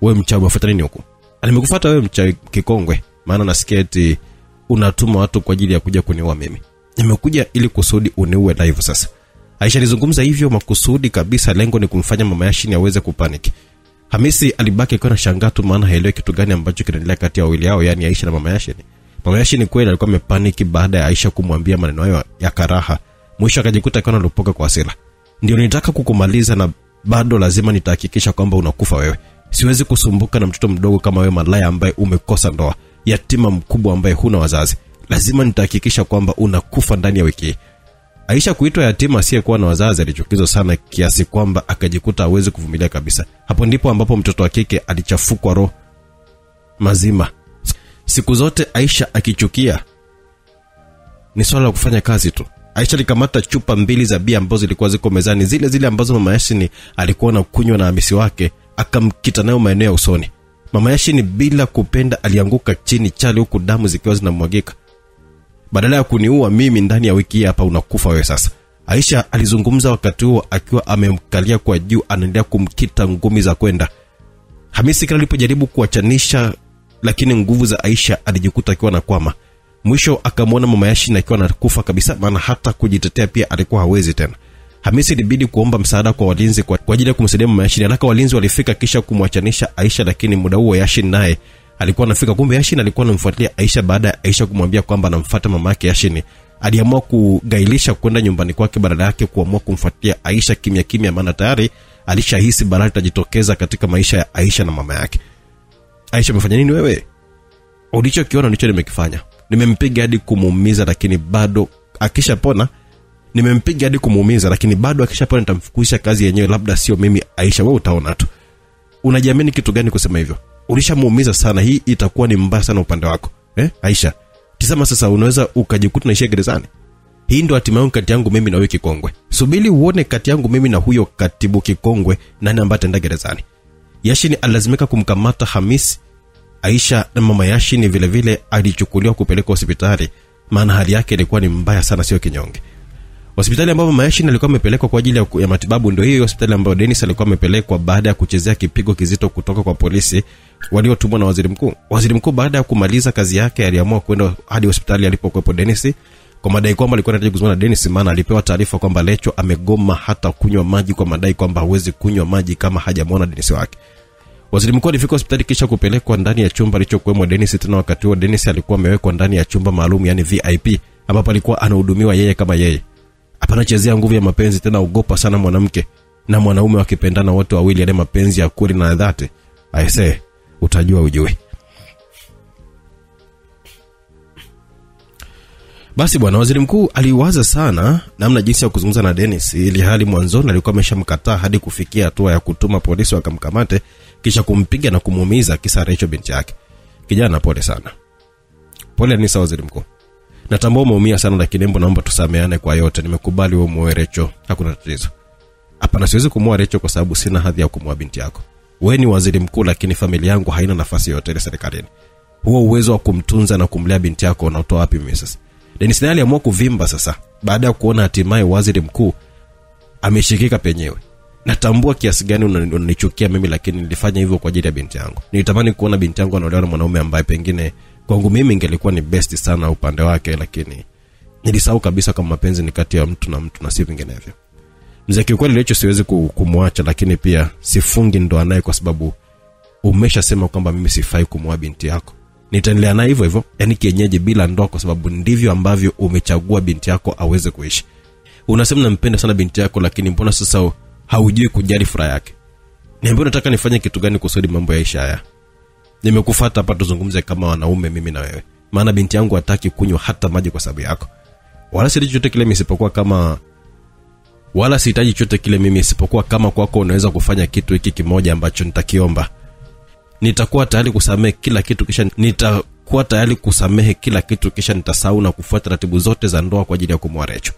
A: Wewe mchawi unafuata nini huko? Nimekufuata wewe mchawi kikongwe, maana nasikia eti unatuma watu kwa ajili ya kuja kuniua mimi. Nimekuja ili kusudi uniue live sasa. Aisha alizungumza hivyo makusudi kabisa, lengo ni kumfanya mama Yashini aweze kupaniki. Hamisi alibaki kwa shangaa tu, maana haelewi kitu gani ambacho kinaendelea kati ya wawili hao, yani Aisha na mama Yashini. Mama Yashini kweli alikuwa amepaniki baada ya Aisha kumwambia maneno hayo ya karaha. Mwisho akajikuta kana lupoka kwa hasira. Ndio nitaka kukumaliza na bado lazima nitahakikisha kwamba unakufa wewe. Siwezi kusumbuka na mtoto mdogo kama wewe malaya ambaye umekosa ndoa, yatima mkubwa ambaye huna wazazi. Lazima nitahakikisha kwamba unakufa ndani ya wiki. Aisha kuitwa yatima asiyekuwa na wazazi alichukizwa sana kiasi kwamba akajikuta hawezi kuvumilia kabisa. Hapo ndipo ambapo mtoto wa kike alichafukwa roho mazima. Siku zote Aisha akichukia ni swala la kufanya kazi tu. Aisha alikamata chupa 2 za bia ambazo zilikuwa ziko mezani, zile ambazo mama Yashini alikuwa anakunywa na Hamisi wake, akamkita nayo maeneo ya usoni. Mama Yashini bila kupenda alianguka chini chali huku damu zikiwa zinamwagika. Badala ya kuniua mimi ndani ya wiki hapa, unakufa wewe sasa. Aisha alizungumza wakati huo akiwa amemkalia kwa juu, anaendelea kumkita ngumi za kwenda. Hamisi kila alipojaribu kuachanisha, lakini nguvu za Aisha alijikuta akiwa anakwama. Mwisho akamwona mama Yashini akiwa anakufa kabisa, maana hata kujitetea pia alikuwa hawezi tena. Hamisi ilibidi kuomba msaada kwa walinzi kwa ajili ya kumsaidia mama Yashini. Alaka walinzi walifika kisha kumwachanisha Aisha, lakini muda huo Yashini naye alikuwa anafika. Kumbe Yashini alikuwa anamfuatilia Aisha. Baada ya Aisha kumwambia kwamba anamfuata mama yake Yashini, aliamua kugailisha kwenda nyumbani kwake badala yake kuamua kumfuatilia Aisha kimya kimya, maana tayari alishahisi balaa litajitokeza katika maisha ya Aisha na mama yake. Aisha, umefanya nini wewe? Ulichokiona ndicho nimekifanya. Nimempiga hadi kumuumiza, lakini bado akishapona. Nimempiga hadi kumuumiza, lakini bado akishapona nitamfukusha kazi yenyewe, labda sio mimi. Aisha, wewe utaona tu. Unajiamini kitu gani kusema hivyo? Ulishamuumiza sana, hii itakuwa ni mbaya sana upande wako. Aisha, tazama sasa unaweza ukajikuta naishia gerezani. Hii ndio hatima yangu kati yangu mimi na huyo kikongwe. Subiri uone kati yangu mimi na huyo katibu kikongwe nani ambaye ataenda gerezani. Yashini alazimika kumkamata Hamisi. Aisha na mama Yashini vile vile alichukuliwa kupelekwa hospitali, maana hali yake ilikuwa ni mbaya sana, sio kinyonge. Hospitali ambapo mama Yashini alikuwa amepelekwa kwa ajili ya matibabu ndio hiyo hospitali ambayo Dennis alikuwa amepelekwa baada ya kuchezea kipigo kizito kutoka kwa polisi waliotumwa na waziri mkuu. Waziri mkuu baada ya kumaliza kazi yake aliamua kwenda hadi hospitali alipokuwepo Dennis kwa madai kwamba alikuwa anataka kuzungumza na Dennis, maana alipewa taarifa kwamba Lecho amegoma hata kunywa maji kwa madai kwamba hawezi kunywa maji kama hajamuona Dennis wake. Waziri mkuu alifika hospitali kisha kupelekwa ndani ya chumba alichokuwemo Dennis. Tena wakati huo Dennis alikuwa amewekwa ndani ya chumba maalum, yani VIP, ambapo alikuwa anahudumiwa yeye kama yeye. Hapana chezea nguvu ya mapenzi tena, ugopa sana mwanamke na mwanaume wakipendana wote wawili, yale mapenzi ya kweli na dhati. Aise, utajua ujue. Basi bwana waziri mkuu aliwaza sana namna jinsi ya kuzungumza na Dennis, ili hali mwanzoni alikuwa ameshamkataa hadi kufikia hatua ya kutuma polisi wakamkamate kisha kumpiga na kumuumiza kisa Rachel binti yake. Kijana, pole sana. Pole ni sawa waziri mkuu. Natambua umeumia sana, lakini naomba tusameane kwa yote. Nimekubali wewe muoe Rachel, hakuna tatizo. Hapana, siwezi kumuoa Rachel kwa sababu sina hadhi ya kumuoa binti yako. Wewe ni waziri mkuu, lakini familia yangu haina nafasi yote ile serikalini. Huo uwezo wa kumtunza na kumlea binti yako unatoa wapi mimi sasa? Dennis naye aliamua kuvimba sasa baada ya kuona hatimaye waziri mkuu ameshikika penyewe. Natambua kiasi gani unanichukia mimi, lakini nilifanya hivyo kwa ajili ya binti yangu. Nilitamani kuona binti yangu anaolewa na mwanaume ambaye pengine kwangu mimi ingelikuwa ni best sana upande wake, lakini nilisahau kabisa kama mapenzi ni kati ya mtu na mtu na si vinginevyo. Mzee kiukweli leo siwezi kumwacha, lakini pia sifungi ndoa naye kwa sababu umeshasema kwamba mimi sifai kumwoa binti yako. Nitaendelea naye hivyo hivyo, yani kienyeji bila ndoa, kwa sababu ndivyo ambavyo umechagua binti yako aweze kuishi. Unasema nampenda sana binti yako, lakini mbona sasa haujui kujali furaha yake? Niambie unataka nifanye kitu gani kusudi mambo yaisha haya? Nimekufuata hapa tuzungumze kama wanaume mimi na wewe. Maana binti yangu hataki kunywa hata maji kwa sababu yako. Wala sihitaji chochote kile mimi isipokuwa kama kwako unaweza kufanya kitu hiki kimoja ambacho nitakiomba. Nitakuwa tayari kusamehe kila kitu kisha nitasahau na kufuata taratibu zote za ndoa kwa ajili ya kumwoa Recho.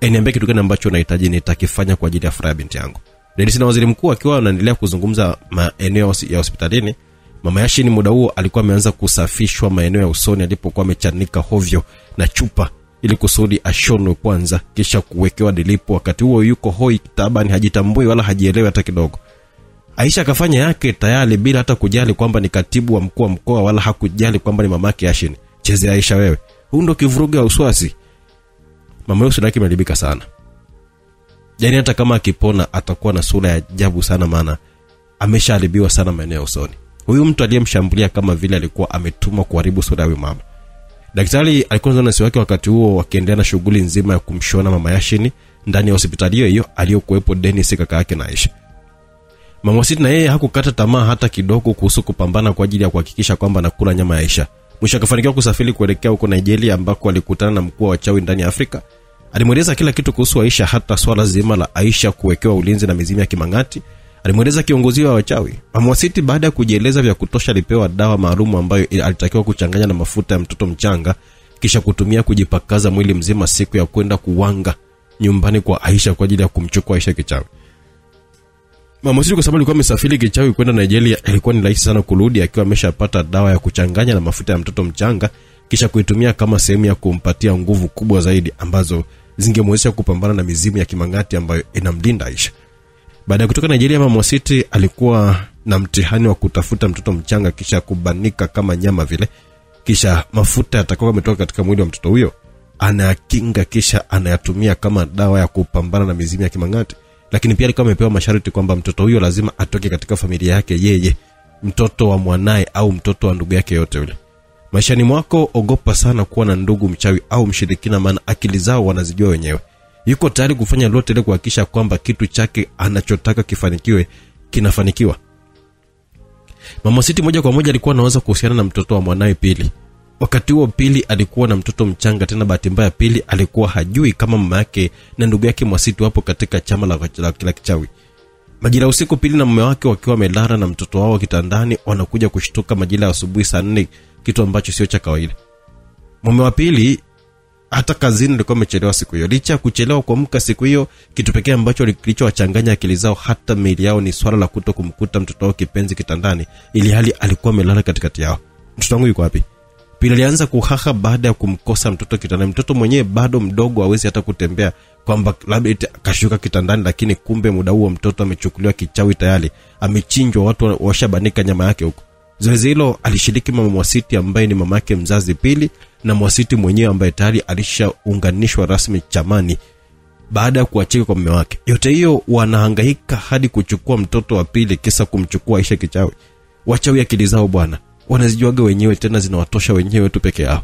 A: Niambie kitu gani ambacho unahitaji nitakifanya kwa ajili ya furaha ya binti yangu. Dennis na waziri mkuu akiwa anaendelea kuzungumza maeneo ya hospitalini, mama Yashini muda huo alikuwa ameanza kusafishwa maeneo ya usoni alipokuwa amechanika hovyo na chupa ili kusudi ashonwe kwanza kisha kuwekewa dilipo. Wakati huo yuko hoi tabani, hajitambui wala hajielewi hata kidogo. Aisha akafanya yake tayari bila hata kujali kwamba ni katibu wa mkuu wa mkoa, wala hakujali kwamba ni mamake Yashini. Cheze Aisha wewe. Huu ndo kivuruga uswasi. Mama yake sura imelibika sana. Yaani hata kama akipona atakuwa na sura ya ajabu sana, maana ameshaharibiwa sana maeneo usoni. Huyu mtu aliyemshambulia kama vile alikuwa ametumwa kuharibu sura ya mama. Daktari alikuwa na nesi wake wakati huo wakiendelea na shughuli nzima ya kumshona mama Yashini ndani ya hospitali hiyo aliyokuepo Dennis kaka yake na Aisha. Mama Wasiti na yeye hakukata tamaa hata kidogo kuhusu kupambana kwa ajili ya kuhakikisha kwamba anakula nyama ya Aisha. Mwisho akafanikiwa kusafiri kuelekea huko Nigeria ambako alikutana na mkuu wa wachawi ndani ya Afrika. Alimweleza kila kitu kuhusu Aisha, hata swala zima la Aisha kuwekewa ulinzi na mizimu ya kimangati. Alimweleza kiongozi wa wachawi. Mama Wasiti baada ya kujieleza vya kutosha alipewa dawa maalum ambayo alitakiwa kuchanganya na mafuta ya mtoto mchanga kisha kutumia kujipakaza mwili mzima siku ya kwenda kuwanga nyumbani kwa Aisha kwa ajili ya kumchukua Aisha kichawi. Mama Wasiti kwa sababu alikuwa amesafiri kichawi kwenda Nigeria, ilikuwa ni rahisi sana kurudi akiwa ameshapata dawa ya kuchanganya na mafuta ya mtoto mchanga kisha kuitumia kama sehemu ya kumpatia nguvu kubwa zaidi ambazo zingemwezesha kupambana na mizimu ya kimangati ambayo inamlinda Aisha. Baada ya kutoka Nigeria, Mama Wasiti alikuwa na mtihani wa kutafuta mtoto mchanga kisha kubanika kama nyama vile. Kisha mafuta yatakuwa yametoka katika mwili wa mtoto huyo, anayakinga kisha anayatumia kama dawa ya kupambana na mizimu ya kimangati. Lakini pia alikuwa amepewa masharti kwamba mtoto huyo lazima atoke katika familia yake yeye, mtoto wa mwanae au mtoto wa ndugu yake yote yule. Maishani mwako ogopa sana kuwa na ndugu mchawi au mshirikina, maana akili zao wanazijua wenyewe. Yuko tayari kufanya lolote ili kuhakikisha kwamba kitu chake anachotaka kifanikiwe kinafanikiwa. Mama Wasiti moja kwa moja alikuwa anaanza kuhusiana na mtoto wa mwanae Pili. Wakati huo Pili alikuwa na mtoto mchanga, tena bahati mbaya Pili alikuwa hajui kama mama yake na ndugu yake Mwasiti wapo katika chama la kila kichawi. Majira usiku Pili na mume wake wakiwa wamelala na mtoto wao kitandani, wanakuja kushtuka majira ya asubuhi saa 4, kitu ambacho sio cha kawaida. Mume wa Pili hata kazini alikuwa amechelewa siku hiyo. Licha kuchelewa kuamka siku hiyo, kitu pekee ambacho kilichowachanganya akili zao hata miili yao ni swala la kutokumkuta mtoto wao kipenzi kitandani, ili hali alikuwa amelala katikati yao. Mtoto wangu yuko wapi? Pili alianza kuhaha baada ya kumkosa mtoto kitandani. Mtoto mwenyewe bado mdogo, hawezi hata kutembea, kwamba labda akashuka kitandani, lakini kumbe muda huo mtoto amechukuliwa kichawi tayari, amechinjwa, watu washabanika nyama yake huko. Zoezi hilo alishiriki Mama Wasiti ambaye ni mamake mzazi Pili, na Mwasiti mwenyewe ambaye tayari alishaunganishwa rasmi chamani baada ya kuachika kwa mume wake. Yote hiyo wanahangaika hadi kuchukua mtoto wa Pili kisa kumchukua Aisha kichawi. Wachawi akili zao bwana, wanazijuaga wenyewe, tena zinawatosha wenyewe tu peke yao.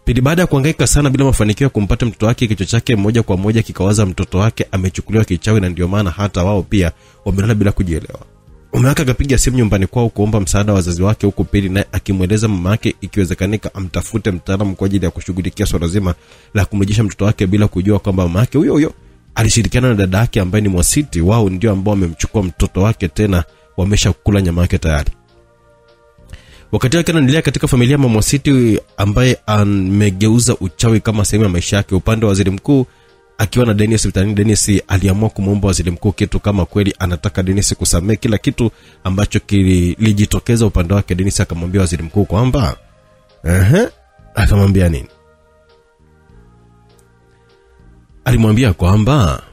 A: Pili baada ya kuhangaika sana bila mafanikio kumpata mtoto wake, kichwa chake moja kwa moja kikawaza mtoto wake amechukuliwa kichawi, na ndio maana hata wao pia wamelala bila kujielewa. Mume wake akapiga simu nyumbani kwao kuomba msaada wa wazazi wake, huko Pili naye akimweleza mama yake ikiwezekanika amtafute mtaalamu kwa ajili ya kushughulikia swala zima la kumrejesha mtoto wake, bila kujua kwamba mama yake huyo alishirikiana na dada yake ambaye ni Mwasiti. Wao ndio ambao wamemchukua mtoto wake, tena wameshakula nyama yake tayari. Wakati wake anaendelea katika familia Mama Wasiti ambaye amegeuza uchawi kama sehemu ya maisha yake. Upande wa waziri mkuu akiwa na Dennis hospitalini, Dennis aliamua kumwomba waziri mkuu kitu kama kweli anataka Dennis kusamehe kila kitu ambacho kilijitokeza upande wake. Dennis akamwambia waziri mkuu kwamba akamwambia nini? Alimwambia kwamba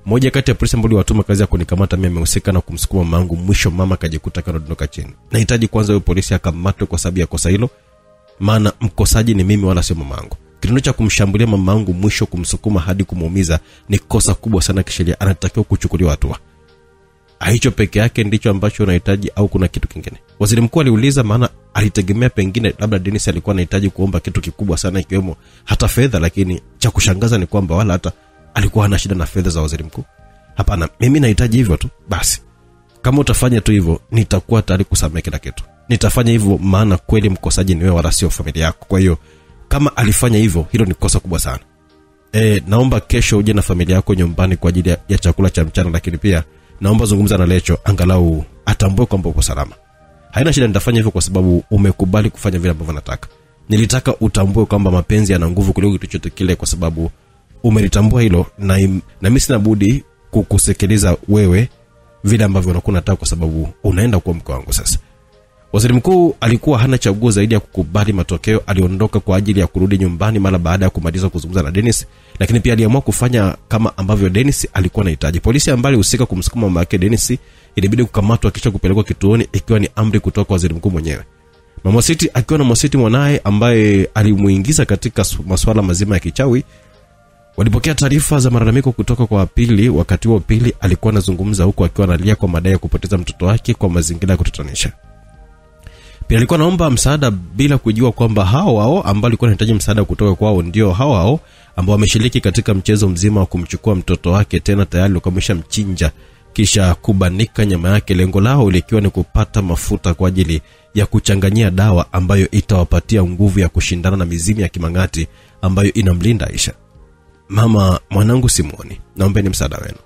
A: moja kati ya polisi ambao watuma kazi ya kunikamata mimi amehusika na kumsukuma mamangu, mwisho mama kajikuta kanadondoka chini. Nahitaji kwanza huyo polisi akamatwe kwa sababu ya kosa hilo, maana mkosaji ni mimi wala sio mamangu. Kitendo cha kumshambulia mamangu mwisho kumsukuma hadi kumuumiza ni kosa kubwa sana kisheria, anatakiwa kuchukuliwa hatua. Hicho peke yake ndicho ambacho unahitaji au kuna kitu kingine? Waziri mkuu aliuliza, maana alitegemea pengine labda Dennis alikuwa anahitaji kuomba kitu kikubwa sana ikiwemo hata fedha, lakini cha kushangaza ni kwamba wala hata alikuwa hana shida na fedha za waziri mkuu. Hapana, mimi nahitaji hivyo tu. Basi kama utafanya tu hivyo nitakuwa tayari kusamehe kila kitu. Nitafanya hivyo maana kweli mkosaji ni wewe wala sio familia yako. Kwa hiyo kama alifanya hivyo, hilo ni kosa kubwa sana. Naomba kesho uje na familia yako nyumbani kwa ajili ya chakula cha mchana, lakini pia naomba zungumza na Lecho angalau atambue kwamba uko salama. Haina shida, nitafanya hivyo kwa sababu umekubali kufanya vile ambavyo nataka. Nilitaka utambue kwamba mapenzi yana nguvu kuliko kitu chochote kile, kwa sababu umelitambua hilo na mimi sina budi kukusikiliza wewe vile ambavyo unakuwa unataka, kwa sababu unaenda kwa mke wangu sasa. Waziri mkuu alikuwa hana chaguo zaidi ya kukubali matokeo. Aliondoka kwa ajili ya kurudi nyumbani mara baada ya kumaliza kuzungumza na Dennis, lakini pia aliamua kufanya kama ambavyo Dennis alikuwa anahitaji. Polisi ambaye alihusika kumsukuma mama yake Dennis ilibidi kukamatwa kisha kupelekwa kituoni, ikiwa ni amri kutoka kwa waziri mkuu mwenyewe. Mama Siti akiwa na Mwasiti mwanae ambaye alimuingiza katika masuala mazima ya kichawi, walipokea taarifa za malalamiko kutoka kwa Pili. Wakati huo Pili alikuwa anazungumza huko akiwa analia kwa madai ya kupoteza mtoto wake kwa mazingira ya kutatanisha. Pia alikuwa anaomba msaada bila kujua kwamba hao ambao alikuwa anahitaji msaada kutoka kwao ndio hao ambao wameshiriki katika mchezo mzima wa kumchukua mtoto wake, tena tayari wakamsha mchinja kisha kubanika nyama yake. Lengo lao likiwa ni kupata mafuta kwa ajili ya kuchanganyia dawa ambayo itawapatia nguvu ya kushindana na mizimu ya kimangati ambayo inamlinda Aisha. Mama, mwanangu simuoni, naombeni msaada wenu.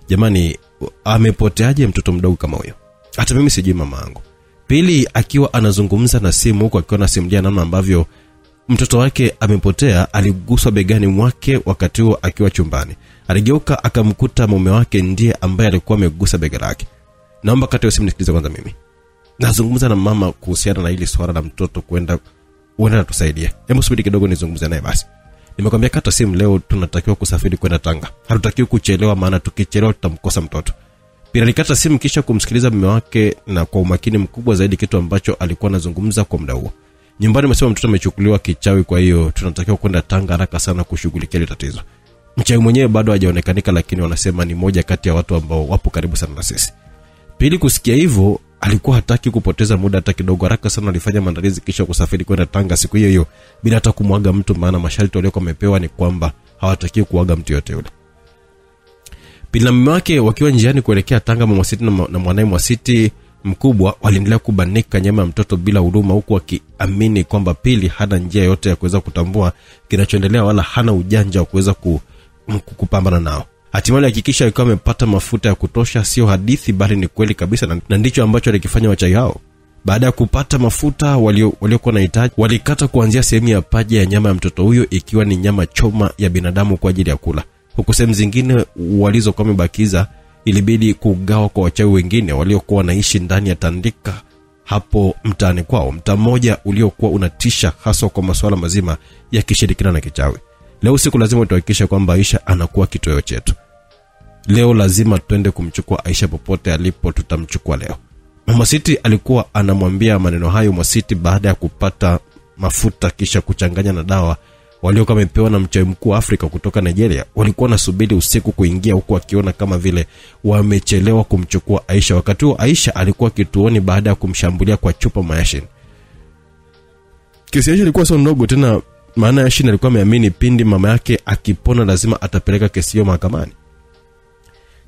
A: Jamani, amepoteaje mtoto mdogo kama huyo? Hata mimi sijui mama yangu. Pili akiwa anazungumza na simu huko akiwa anasimulia namna ambavyo mtoto wake amepotea, aliguswa begani mwake wakati huo akiwa chumbani. Aligeuka akamkuta mume wake ndiye ambaye alikuwa amegusa bega lake. Naomba kati usimnisikilize kwanza, mimi nazungumza na mama kuhusiana na hili swala la mtoto kwenda tusaidia. Hebu subiri kidogo nizungumze naye basi. Nimekwambia kata simu leo, tunatakiwa kusafiri kwenda Tanga. Hatutakiwi kuchelewa, maana tukichelewa tutamkosa mtoto. Pia alikata simu kisha kumsikiliza mume wake na kwa umakini mkubwa zaidi kitu ambacho alikuwa anazungumza kwa muda huo. Nyumbani msema mtoto amechukuliwa kichawi, kwa hiyo tunatakiwa kwenda Tanga haraka sana kushughulikia ile tatizo. Mchawi mwenyewe bado hajaonekanika, lakini wanasema ni moja kati ya watu ambao wapo karibu sana na sisi. Pili kusikia hivyo alikuwa hataki kupoteza muda hata kidogo. Haraka sana alifanya maandalizi kisha kusafiri kwenda Tanga siku hiyo hiyo bila hata kumwaga mtu, maana masharti waliokuwa wamepewa ni kwamba hawataki kuaga mtu yote yule. Pili na mume wake wakiwa njiani kuelekea Tanga, Mama Siti na mwanae Mwasiti mkubwa waliendelea kubanika nyama ya mtoto bila huruma, huku wakiamini kwamba Pili hana njia yote ya kuweza kutambua kinachoendelea wala hana ujanja wa kuweza kupambana nao. Hatimaye hakikisha alikuwa amepata mafuta ya kutosha, sio hadithi bali ni kweli kabisa, na ndicho ambacho alikifanya wachawi hao. Baada ya kupata mafuta waliokuwa wanahitaji, walikata kuanzia sehemu ya paja ya nyama ya mtoto huyo ikiwa ni nyama choma ya binadamu kwa ajili ya kula. Huku sehemu zingine walizokuwa wamebakiza ilibidi kugawa kwa wachawi wengine waliokuwa wanaishi ndani ya tandika hapo mtaani kwao, mtaa mmoja uliokuwa unatisha hasa kwa masuala mazima ya kishirikina na kichawi. Leo siku lazima tuhakikishe kwamba Aisha anakuwa kitoweo chetu. Leo lazima twende kumchukua Aisha popote alipo, tutamchukua leo. Mama Siti alikuwa anamwambia maneno hayo Mwasiti baada ya kupata mafuta kisha kuchanganya na dawa waliokuwa wamepewa na mchawi mkuu wa Afrika kutoka Nigeria. Walikuwa nasubiri usiku kuingia huko wakiona kama vile wamechelewa kumchukua Aisha. Wakati huo Aisha alikuwa kituoni baada ya kumshambulia kwa chupa mayashin. Kesi yake ilikuwa sio ndogo tena, maana Yashin alikuwa ameamini pindi mama yake akipona lazima atapeleka kesi hiyo mahakamani.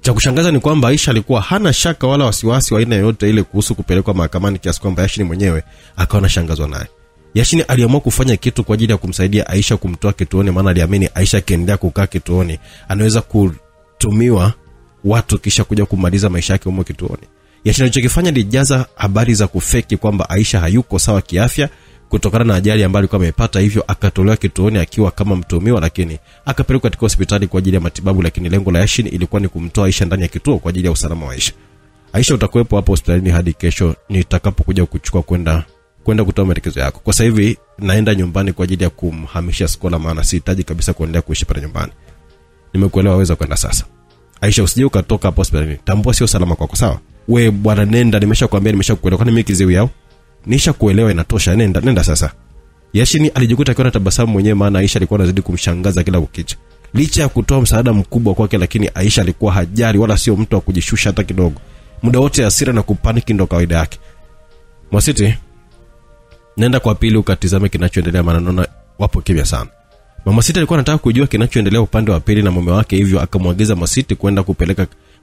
A: Cha kushangaza ni kwamba Aisha alikuwa hana shaka wala wasiwasi wa aina yoyote ile kuhusu kupelekwa mahakamani, kiasi kwamba Yashin mwenyewe akawa anashangazwa naye. Yashin aliamua kufanya kitu kwa ajili ya kumsaidia Aisha kumtoa kituoni, maana aliamini Aisha akiendelea kukaa kituoni anaweza kutumiwa watu kisha kuja kumaliza maisha yake huko kituoni. Yashin alichokifanya ni jaza habari za kufeki kwamba Aisha hayuko sawa kiafya kutokana na ajali ambayo alikuwa amepata, hivyo akatolewa kituoni akiwa kama mtumiwa, lakini akapelekwa katika hospitali kwa ajili ya matibabu. Lakini lengo la Yashin ilikuwa ni kumtoa Aisha ndani ya kituo kwa ajili ya usalama wa Aisha. Aisha, utakuwepo hapo hospitalini hadi kesho nitakapokuja kuchukua kwenda kutoa maelekezo yako. Kwa sasa hivi naenda nyumbani kwa ajili ya kumhamisha Skola, maana sihitaji kabisa kuendelea kuishi pale nyumbani. Nimekuelewa, waweza kwenda sasa. Aisha, usije ukatoka hapo hospitalini, tambua sio salama kwako, sawa? Wewe bwana nenda, nimeshakwambia, nimeshakuelewa. Kwani mimi kiziwi yao? Nishakuelewa, inatosha, nenda sasa. Yashini alijikuta akiwa na tabasamu mwenyewe, maana Aisha alikuwa anazidi kumshangaza kila ukicha. Licha ya kutoa msaada mkubwa kwake, lakini Aisha alikuwa hajali wala sio mtu wa kujishusha hata kidogo. Muda wote hasira na kupaniki ndo kawaida yake. Mwasiti, nenda kwa Pili ukatizame kinachoendelea, maana naona wapo kimya sana. Mama Siti alikuwa anataka kujua kinachoendelea upande wa Pili na mume wake, hivyo akamwagiza Mwasiti kwenda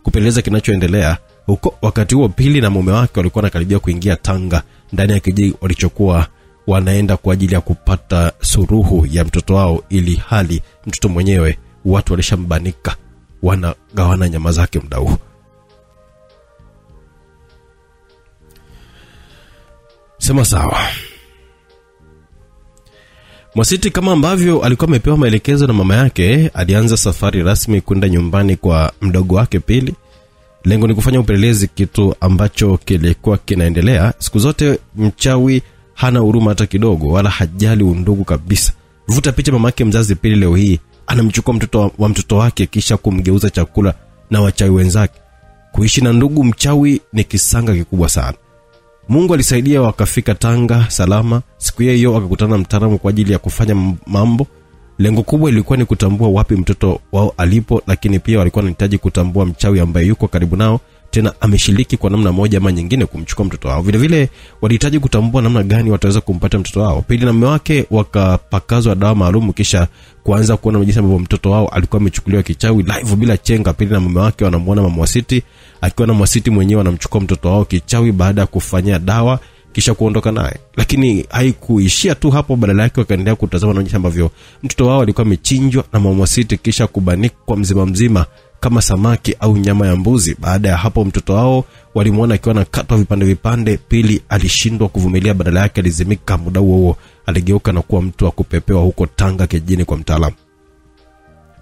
A: kupeleleza kinachoendelea huko. Wakati huo Pili na mume wake walikuwa wanakaribia kuingia Tanga, ndani ya kijiji walichokuwa wanaenda kwa ajili ya kupata suruhu ya mtoto wao, ili hali mtoto mwenyewe watu walishambanika, wanagawana nyama zake muda huu. Sema sawa. Mwasiti kama ambavyo alikuwa amepewa maelekezo na mama yake, alianza safari rasmi kwenda nyumbani kwa mdogo wake Pili. Lengo ni kufanya upelelezi, kitu ambacho kilikuwa kinaendelea. Siku zote mchawi hana huruma hata kidogo, wala hajali undugu kabisa. Vuta picha mamake mzazi Pili leo hii anamchukua mtoto wake kisha kumgeuza chakula na wachawi wenzake. Kuishi na ndugu mchawi ni kisanga kikubwa sana. Mungu alisaidia wakafika Tanga salama. Siku hiyo akakutana na mtaalamu kwa ajili ya kufanya mambo. Lengo kubwa ilikuwa ni kutambua wapi mtoto wao alipo, lakini pia walikuwa wanahitaji kutambua mchawi ambaye yuko karibu nao, tena ameshiriki kwa namna moja ama nyingine kumchukua mtoto wao. Vile vile walihitaji kutambua namna gani wataweza kumpata mtoto wao. Pili na mume wake wakapakazwa dawa maalum, kisha kuanza kuona jinsi ambavyo mtoto wao alikuwa amechukuliwa kichawi live bila chenga. Pili na mume wake wanamuona mama Mwasiti akiwa na Mwasiti mwenyewe anamchukua mtoto wao kichawi baada ya kufanyia dawa kisha kuondoka naye. Lakini haikuishia tu hapo, badala yake wakaendelea kutazama na jinsi ambavyo mtoto wao alikuwa amechinjwa na mama Mwasiti kisha kubanikwa mzima kama samaki au nyama ya mbuzi. Baada ya hapo mtoto wao walimuona akiwa anakatwa vipande. Pili alishindwa kuvumilia, badala yake alizimika. Muda huo aligeuka na kuwa mtu wa kupepewa huko Tanga kijijini kwa mtaalamu.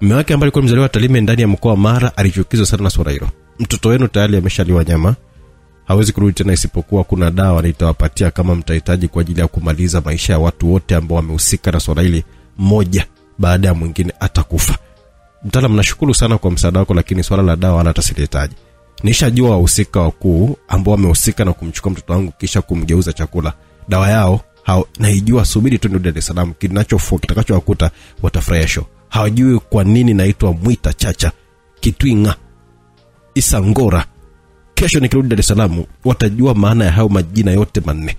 A: Mume wake ambaye alikuwa mzaliwa Tarime ndani ya mkoa wa Mara alichukizwa sana na swala hilo. Mtoto wenu tayari ameshaliwa nyama, hawezi kurudi tena, isipokuwa kuna dawa nitawapatia kama mtahitaji kwa ajili ya kumaliza maisha ya watu wote ambao wamehusika na swala hili, mmoja baada ya mwingine atakufa. Mtaalamu, nashukuru sana kwa msaada wako, lakini swala la dawa hata silihitaji. Nishajua wahusika wakuu ambao wamehusika na kumchukua mtoto wangu kisha kumgeuza chakula. Dawa yao naijua, subiri tu nirudi Dar es Salaam, kitakachowakuta watafurahisha. Hawajui kwa nini naitwa Mwita Chacha, Kitwinga, Isangora. Kesho nikirudi Dar es Salaam watajua maana ya hayo majina yote manne.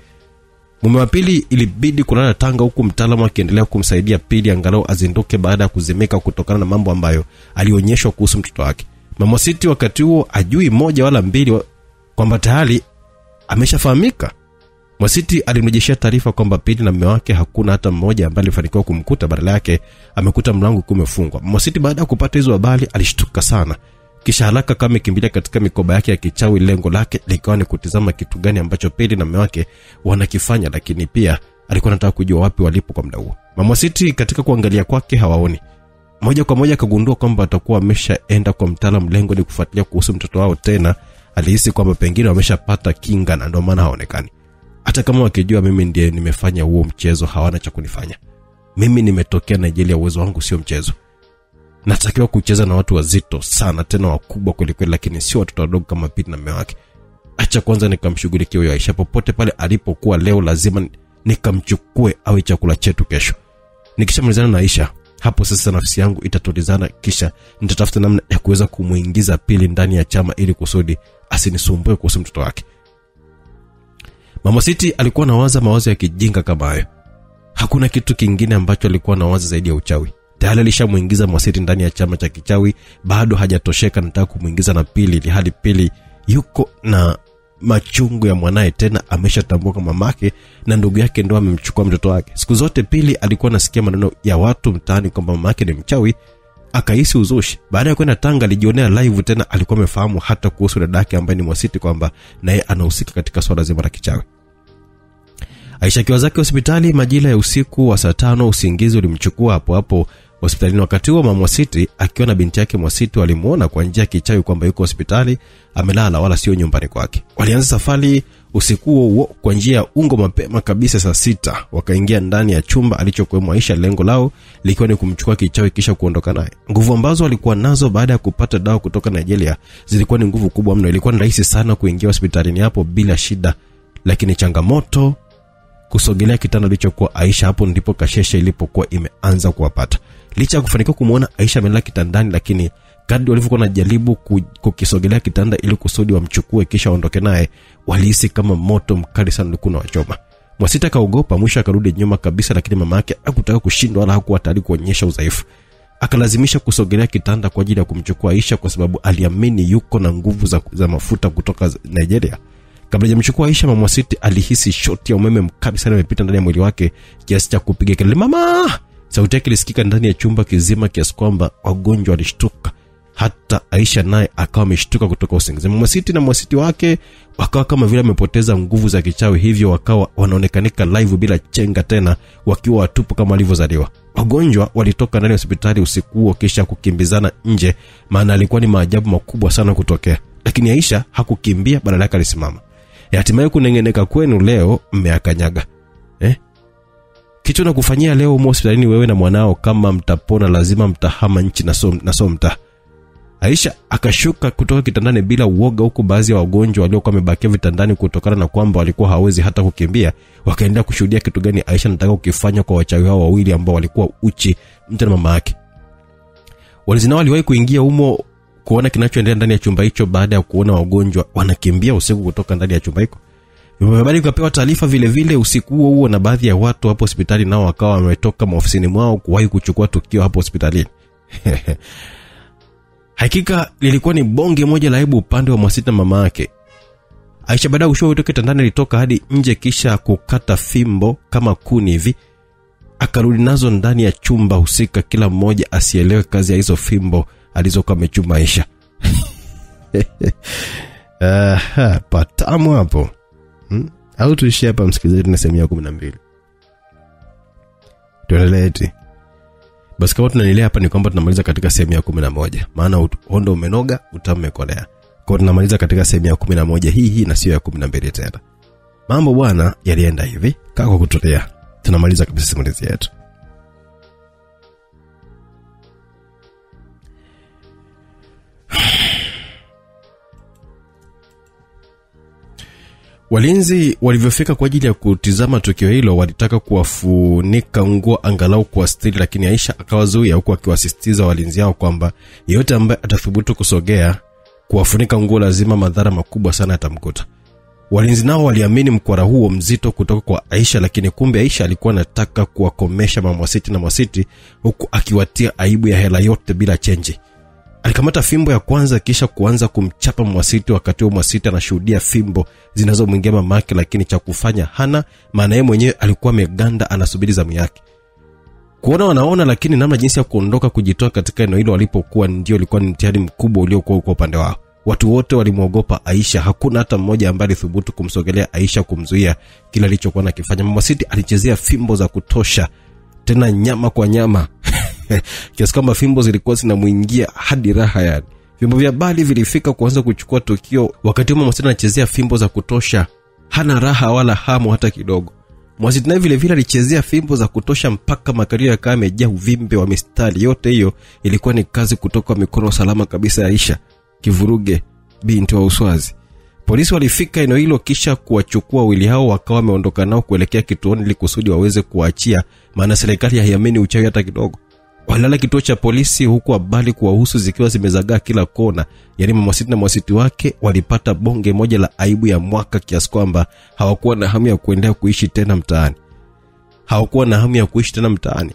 A: Mume wa Pili ilibidi kulala Tanga, huku mtaalamu akiendelea kumsaidia Pili angalau azinduke baada ya kuzimika kutokana na mambo ambayo alionyeshwa kuhusu mtoto wake. Mama Siti wakati huo ajui moja wala mbili kwamba tayari ameshafahamika. Mwasiti alimrejeshia taarifa kwamba Pili na mume wake hakuna hata mmoja ambaye alifanikiwa kumkuta, badala yake amekuta mlango umefungwa. Mwasiti baada ya kupata hizo habari alishtuka sana, kisha haraka kama kimbilia katika mikoba yake ya kichawi. Lengo lake likawa ni kutizama kitu gani ambacho Pili na mume wake wanakifanya, lakini pia alikuwa anataka kujua wapi walipo kwa muda huo. Mama Siti katika kuangalia kwake hawaoni. Moja kwa moja akagundua kwamba atakuwa ameshaenda kwa mtaalamu, lengo ni kufuatilia kuhusu mtoto wao. Tena alihisi kwamba pengine wameshapata kinga na ndio maana haonekani. Hata kama wakijua mimi ndiye nimefanya huo mchezo, hawana cha kunifanya. Mimi nimetokea Nigeria, uwezo wangu sio mchezo. Natakiwa kucheza na watu wazito sana, tena wakubwa kweli, lakini sio watoto wadogo kama Pili na mume wake. Acha kwanza nikamshughulikie huyo Aisha popote pale alipokuwa. Leo lazima nikamchukue awe chakula chetu kesho. Nikishamalizana na Aisha, hapo sasa nafsi yangu itatulizana, kisha nitatafuta namna ya kuweza kumuingiza Pili ndani ya chama ili kusudi asinisumbue kuhusu mtoto wake. Mama Siti alikuwa anawaza mawazo ya kijinga kama hayo. Hakuna kitu kingine ambacho alikuwa anawaza zaidi ya uchawi. Tayari alishamuingiza Mwasiti ndani ya chama cha kichawi, bado hajatosheka, nataka kumuingiza na Pili, ili hali Pili yuko na machungu ya mwanae, tena ameshatambua kama mamake na ndugu yake ndio amemchukua mtoto wake. Siku zote Pili alikuwa anasikia maneno ya watu mtaani kwamba mamake ni mchawi, akahisi uzushi. Baada ya kwenda Tanga alijionea live, tena alikuwa amefahamu hata kuhusu dadake ambaye ni Mwasiti kwamba naye anahusika katika swala zima la kichawi. Aisha kiwa zake hospitali majira ya usiku wa saa 5, usingizi ulimchukua hapo hospitalini. Wakati huo mama Mwasiti akiwa na binti yake Mwasiti walimuona kwa njia ya kichawi kwamba yuko hospitali amelala, wala sio nyumbani kwake. Walianza safari usiku huo kwa njia ya ungo mapema kabisa saa 6. Wakaingia ndani ya chumba alichokuwemo Aisha, lengo lao likiwa ni kumchukua kichawi kisha kuondoka naye. Nguvu ambazo walikuwa nazo baada ya kupata dawa kutoka Nigeria zilikuwa ni nguvu kubwa mno. Ilikuwa ni rahisi sana kuingia hospitalini hapo bila shida, lakini changamoto kusogelea kitanda alichokuwa Aisha. Hapo ndipo kasheshe ilipokuwa imeanza kuwapata. Licha ya kufanikiwa kumuona Aisha amelala kitandani, lakini kadri walivyokuwa wanajaribu kukisogelea kitanda ili kusudi wamchukue kisha waondoke naye, walihisi kama moto mkali sana ulikuwa unawachoma. Mwasiti akaogopa, mwisho akarudi nyuma kabisa, lakini mama yake hakutaka kushindwa wala hakuwa tayari kuonyesha udhaifu. Akalazimisha kusogelea kitanda kwa ajili ya kumchukua Aisha kwa sababu aliamini yuko na nguvu za mafuta kutoka Nigeria. Kabla ya kumchukua Aisha, mama Mwasiti alihisi shoti ya umeme mkali sana imepita ndani ya mwili wake kiasi cha kupiga kelele, "Mama!" Sauti yake ilisikika ndani ya chumba kizima kiasi kwamba wagonjwa walishtuka. Hata Aisha naye akawa ameshtuka kutoka usingizi. Mama Mwasiti na Mwasiti wake wakawa kama vile wamepoteza nguvu za kichawi, hivyo wakawa wanaonekanika live bila chenga tena, wakiwa watupu kama walivyozaliwa. Wagonjwa walitoka ndani ya hospitali usiku huo kisha kukimbizana nje, maana alikuwa ni maajabu makubwa sana kutokea. Lakini Aisha hakukimbia, badala yake alisimama. Hatimaye kunengeneka kwenu leo mmeakanyaga. Kitu na kufanyia leo umo hospitalini wewe na mwanao, kama mtapona lazima mtahama nchi na somta. Aisha akashuka kutoka kitandani bila uoga, huku baadhi ya wagonjwa waliokuwa wamebakia vitandani kutokana na kwamba walikuwa hawezi hata kukimbia wakaendelea kushuhudia kitu gani Aisha anataka kukifanya kwa wachawi hao wawili ambao walikuwa uchi, mtu na mama yake. Walinzi nao waliwahi kuingia humo kuona kinachoendelea ndani ya chumba hicho baada ya kuona wagonjwa wanakimbia usiku kutoka ndani ya chumba hicho. Habari ikapewa taarifa vile vile usiku huo, na baadhi ya watu hapo hospitali nao wakawa wametoka maofisini mwao kuwahi kuchukua tukio hapo hospitalini. Hakika lilikuwa ni bonge moja la aibu upande wa Mwasiti na mama yake. Aisha baada ya kushuka kutoka kitandani alitoka hadi nje kisha kukata fimbo kama kuni hivi, akarudi nazo ndani ya chumba husika, kila mmoja asielewe kazi ya hizo fimbo alizokuwa amechuma Aisha. Patamu hapo. Au tuishie hapa msikilizaji, na sehemu ya 12. Tuendelee eti. Basi kama tunaendelea hapa ni kwamba tunamaliza katika sehemu ya 11. Maana hondo umenoga, utamu umekolea. Kwa tunamaliza katika sehemu ya 11 hii na sio ya 12 tena. Mambo bwana yalienda hivi, kaa kwa kutolea. Tunamaliza kabisa simulizi yetu. Walinzi walivyofika kwa ajili ya kutizama tukio hilo walitaka kuwafunika nguo angalau kuastiri, lakini Aisha akawazuia, huku akiwasisitiza walinzi hao kwamba yeyote ambaye atathubutu kusogea kuwafunika nguo lazima madhara makubwa sana atamkuta. Walinzi nao waliamini mkwara huo mzito kutoka kwa Aisha, lakini kumbe Aisha alikuwa anataka kuwakomesha mama Mwasiti na Mwasiti, huku akiwatia aibu ya hela yote bila chenji. Alikamata fimbo ya kwanza kisha kuanza kumchapa Mwasiti, wakati Mwasiti anashuhudia fimbo zinazomwingia mamake, lakini cha kufanya hana, maana yeye mwenyewe alikuwa ameganda anasubiri zamu yake. Kuona wanaona, lakini namna jinsi ya kuondoka kujitoa katika eneo hilo walipokuwa ndio ilikuwa ni mtihani mkubwa uliokuwa kwa upande wao. Watu wote walimuogopa Aisha, hakuna hata mmoja ambaye alithubutu kumsogelea Aisha kumzuia kila alichokuwa anakifanya. Mwasiti alichezea fimbo za kutosha, tena nyama kwa nyama. Kiasi kwamba fimbo zilikuwa zinamuingia hadi raha yani. Vyombo vya habari vilifika kuanza kuchukua tukio wakati Mwasiti anachezea fimbo za kutosha, hana raha wala hamu hata kidogo. Mwasiti naye vile vile alichezea fimbo za kutosha mpaka makario yakawa yamejaa uvimbe wa mistari. Yote hiyo ilikuwa ni kazi kutoka mikono salama kabisa ya Aisha Kivuruge, binti wa Uswazi. Polisi walifika eneo hilo kisha kuwachukua wawili hao, wakawa wameondoka nao kuelekea kituoni ili kusudi waweze kuachia, maana serikali haiamini uchawi hata kidogo. Walala kituo cha polisi, huku habari kuwahusu zikiwa zimezagaa kila kona. Yaani Mwasiti na Mwasiti wake walipata bonge moja la aibu ya mwaka kiasi kwamba hawakuwa na hamu ya kuendelea kuishi tena mtaani.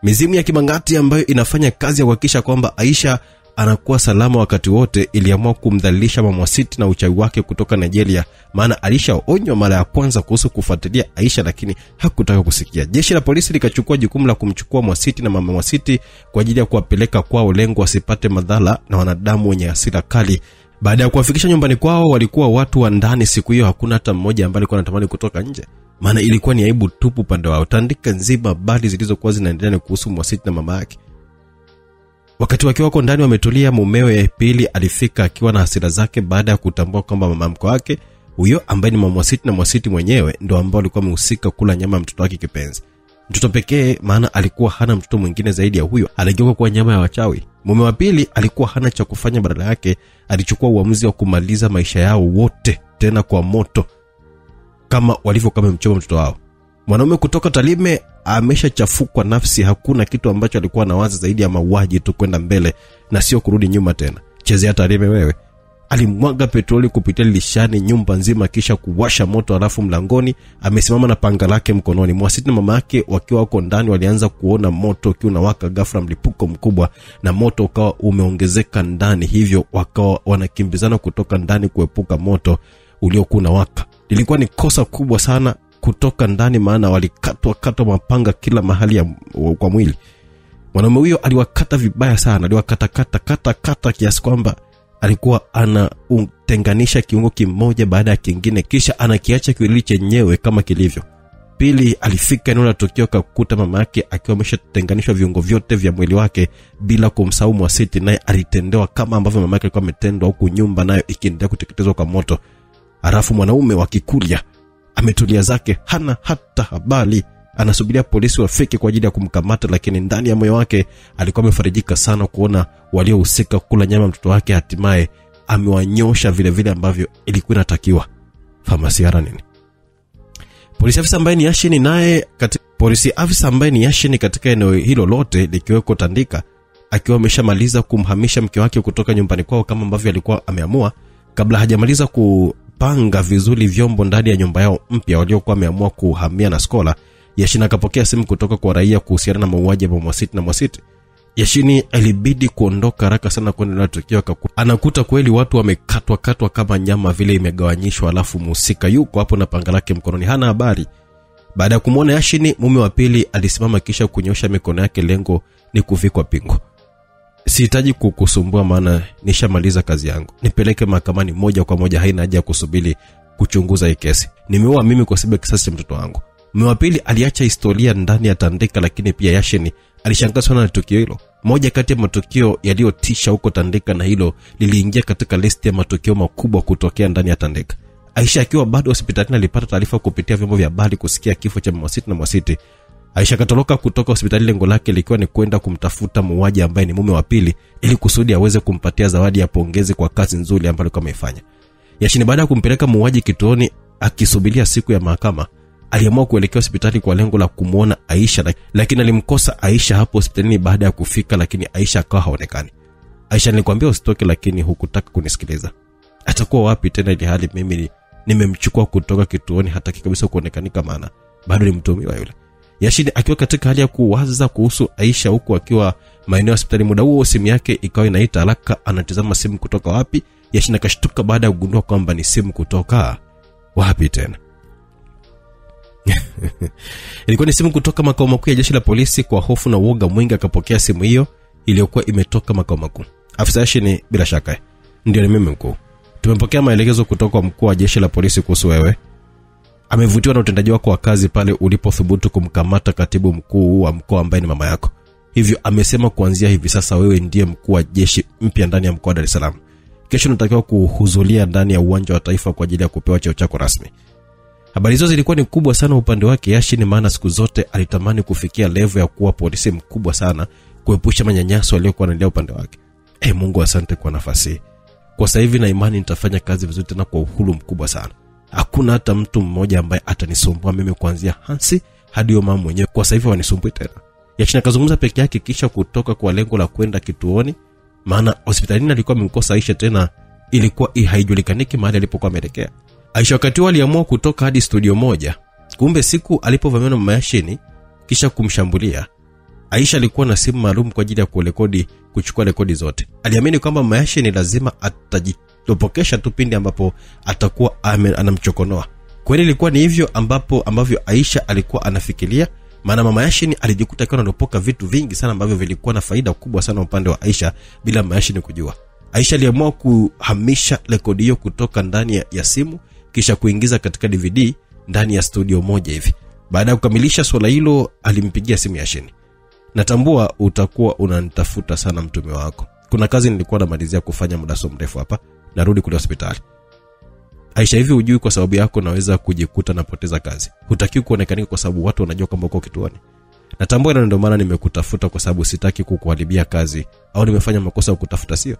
A: Mizimu ya Kimangati ambayo inafanya kazi ya kuhakikisha kwamba Aisha anakuwa salama wakati wote iliamua kumdhalilisha mama Mwasiti na uchawi wake kutoka Nigeria, maana alishaonywa mara ya kwanza kuhusu kufuatilia Aisha, lakini hakutaka kusikia. Jeshi la polisi likachukua jukumu la kumchukua Mwasiti na mama Mwasiti kwa ajili ya kuwapeleka kwao, lengo wasipate madhara na wanadamu wenye hasira kali. Baada ya kuwafikisha nyumbani kwao, walikuwa watu wa ndani. Siku hiyo hakuna hata mmoja ambaye alikuwa anatamani kutoka nje, maana ilikuwa ni aibu tupu pande wao. Tandika nzima habari zilizokuwa zinaendelea kuhusu Mwasiti na mama yake. Wakati wakiwa wako ndani wametulia, mumewe Pili alifika akiwa na hasira zake baada ya kutambua kwamba mama mko wake huyo ambaye ni mama Mwasiti na Mwasiti mwenyewe ndio ambao alikuwa amehusika kula nyama ya mtoto wake kipenzi. Mtoto pekee, maana alikuwa hana mtoto mwingine zaidi ya huyo, aligeuka kwa nyama ya wachawi. Mume wa Pili alikuwa hana cha kufanya, badala yake alichukua uamuzi wa kumaliza maisha yao wote tena kwa moto kama walivyokuwa wamemchoma mtoto wao. Mwanaume kutoka Tarime ameshachafukwa nafsi. Hakuna kitu ambacho alikuwa anawaza zaidi ya mauaji tu, kwenda mbele na sio kurudi nyuma tena. Chezea Tarime wewe. Alimwaga petroli kupitia lishani nyumba nzima, kisha kuwasha moto. Alafu mlangoni amesimama na panga lake mkononi. Mwasiti na mama yake wakiwa wako ndani walianza kuona moto ukiwa unawaka. Ghafla mlipuko mkubwa na moto ukawa umeongezeka ndani, hivyo wakawa wanakimbizana kutoka ndani kuepuka moto uliokuwa unawaka. Lilikuwa ni kosa kubwa sana kutoka ndani, maana walikatwa mapanga kila mahali kwa mwili. Mwanaume huyo aliwakata vibaya sana, aliwakata kiasi kwamba alikuwa anatenganisha kiungo kimoja baada ya kingine, kisha anakiacha kiwili chenyewe kama kilivyo. Pili, alifika eneo la tukio akakuta mama yake akiwa ameshatenganishwa viungo vyote vya mwili wake bila kumsahau Mwasiti, naye alitendewa kama ambavyo mama yake alikuwa ametendwa, huku nyumba nayo ikiendelea kuteketezwa kwa moto. Halafu mwanaume wa Kikurya ametulia zake, hana hata habari, anasubiria polisi wafike kwa ajili ya kumkamata, lakini ndani ya moyo wake alikuwa amefarijika sana kuona waliohusika kula nyama mtoto wake hatimaye amewanyosha vile vile ambavyo ilikuwa inatakiwa. Famasiara nini? Polisi afisa ambaye ni Yashini katika eneo hilo lote likiweko Tandika, akiwa ameshamaliza kumhamisha mke wake kutoka nyumbani kwao kama ambavyo alikuwa ameamua, kabla hajamaliza kupanga vizuri vyombo ndani ya nyumba yao mpya waliokuwa ameamua kuhamia na Skola. Yashini akapokea simu kutoka kwa raia kuhusiana na mauaji ya Mwasiti. Yashini alibidi kuondoka haraka sana kwenda na tukio. Anakuta kweli watu wamekatwa kama nyama vile imegawanyishwa, alafu mhusika yuko hapo na panga lake mkononi, hana habari. Baada ya kumuona Yashini, mume wa pili alisimama kisha kunyosha mikono yake, lengo ni kuvikwa pingu. Sihitaji kukusumbua maana nishamaliza kazi yangu. Nipeleke mahakamani moja kwa moja, haina haja kusubiri kuchunguza hii kesi. Nimeoa mimi kwa sababu kisasi cha mtoto wangu. Mume wa pili aliacha historia ndani ya Tandika, lakini pia Yashini alishangazwa na tukio hilo. Moja kati ya matukio yaliyotisha huko Tandika, na hilo liliingia katika listi ya matukio makubwa kutokea ndani ya Tandika. Aisha akiwa bado hospitalini alipata taarifa kupitia vyombo vya habari kusikia kifo cha Mwasiti. Aisha katoroka kutoka hospitali, lengo lake likiwa ni kwenda kumtafuta muuaji ambaye ni mume wa pili, ili kusudi aweze kumpatia zawadi ya pongezi kwa kazi nzuri ambayo alikuwa ameifanya. Yashini baada ya kumpeleka muuaji kituoni akisubiria siku ya mahakama, aliamua kuelekea hospitali kwa lengo la kumuona Aisha, lakini alimkosa Aisha hapo hospitalini baada ya kufika, lakini Aisha akawa haonekani. Aisha, nilikwambia usitoke lakini hukutaka kunisikiliza. Atakuwa wapi tena ili hali mimi nimemchukua kutoka kituoni, hataki kabisa kuonekanika maana bado ni mtumiwa yule. Yashini akiwa katika hali ya kuwaza kuhusu Aisha huku akiwa maeneo ya hospitali, muda huo simu yake ikawa inaita haraka. Anatazama simu kutoka wapi. Yashini akashtuka baada ya kugundua kwamba ni simu kutoka wapi tena. Ilikuwa ni simu kutoka makao makuu ya jeshi la polisi. Kwa hofu na uoga mwingi akapokea simu hiyo iliyokuwa imetoka makao makuu. Afisa Yashini, bila shaka ndio ni mimi mkuu. Tumepokea maelekezo kutoka kwa mkuu wa jeshi la polisi kuhusu wewe. Amevutiwa na utendaji wako wa kazi pale ulipothubutu kumkamata katibu mkuu wa mkoa ambaye ni mama yako. Hivyo amesema kuanzia hivi sasa wewe ndiye mkuu wa jeshi mpya ndani ya mkoa wa Dar es Salaam. Kesho unatakiwa kuhudhuria ndani ya uwanja wa Taifa kwa ajili ya kupewa cheo chako rasmi. Habari hizo zilikuwa ni kubwa sana upande wake Yashini, maana siku zote alitamani kufikia level ya kuwa polisi mkubwa sana, kuepusha manyanyaso aliyokuwa anaendelea upande wake. Mungu asante kwa nafasi. Kwa sasa hivi na imani nitafanya kazi vizuri tena kwa uhuru mkubwa sana. Hakuna hata mtu mmoja ambaye atanisumbua mimi kuanzia Hansi hadi mama mwenyewe. Kwa sasa hivi wanisumbui tena. Yashini akazungumza peke yake kisha kutoka kwa lengo la kwenda kituoni, maana hospitalini alikuwa amemkosa Aisha, tena ilikuwa haijulikaniki mahali alipokuwa ameelekea. Aisha wakati aliamua kutoka hadi studio moja. Kumbe siku alipovamiwa na mama Yashini kisha kumshambulia, Aisha alikuwa na simu maalum kwa ajili ya kuchukua rekodi zote. Aliamini kwamba mama Yashini lazima atajitopokesha tu pindi ambapo atakuwa anamchokonoa. Kweli ilikuwa ni hivyo ambavyo Aisha alikuwa anafikiria, maana mama Yashini alijikuta akiwa anadopoka vitu vingi sana ambavyo vilikuwa na faida kubwa sana upande wa Aisha bila mama Yashini kujua. Aisha aliamua kuhamisha rekodi hiyo kutoka ndani ya simu kisha kuingiza katika DVD ndani ya studio moja hivi. Baada ya kukamilisha swala hilo alimpigia simu Yashini. Natambua utakuwa unanitafuta sana mtume wako. Kuna kazi nilikuwa namalizia kufanya muda so mrefu hapa. Narudi kule hospitali. Aisha, hivi hujui kwa sababu yako naweza kujikuta napoteza kazi. Hutakiwi kuonekana kwa sababu watu wanajua kwamba uko kituoni. Natambua na ndio maana nimekutafuta kwa sababu sitaki kukuharibia kazi au nimefanya makosa kukutafuta, sio?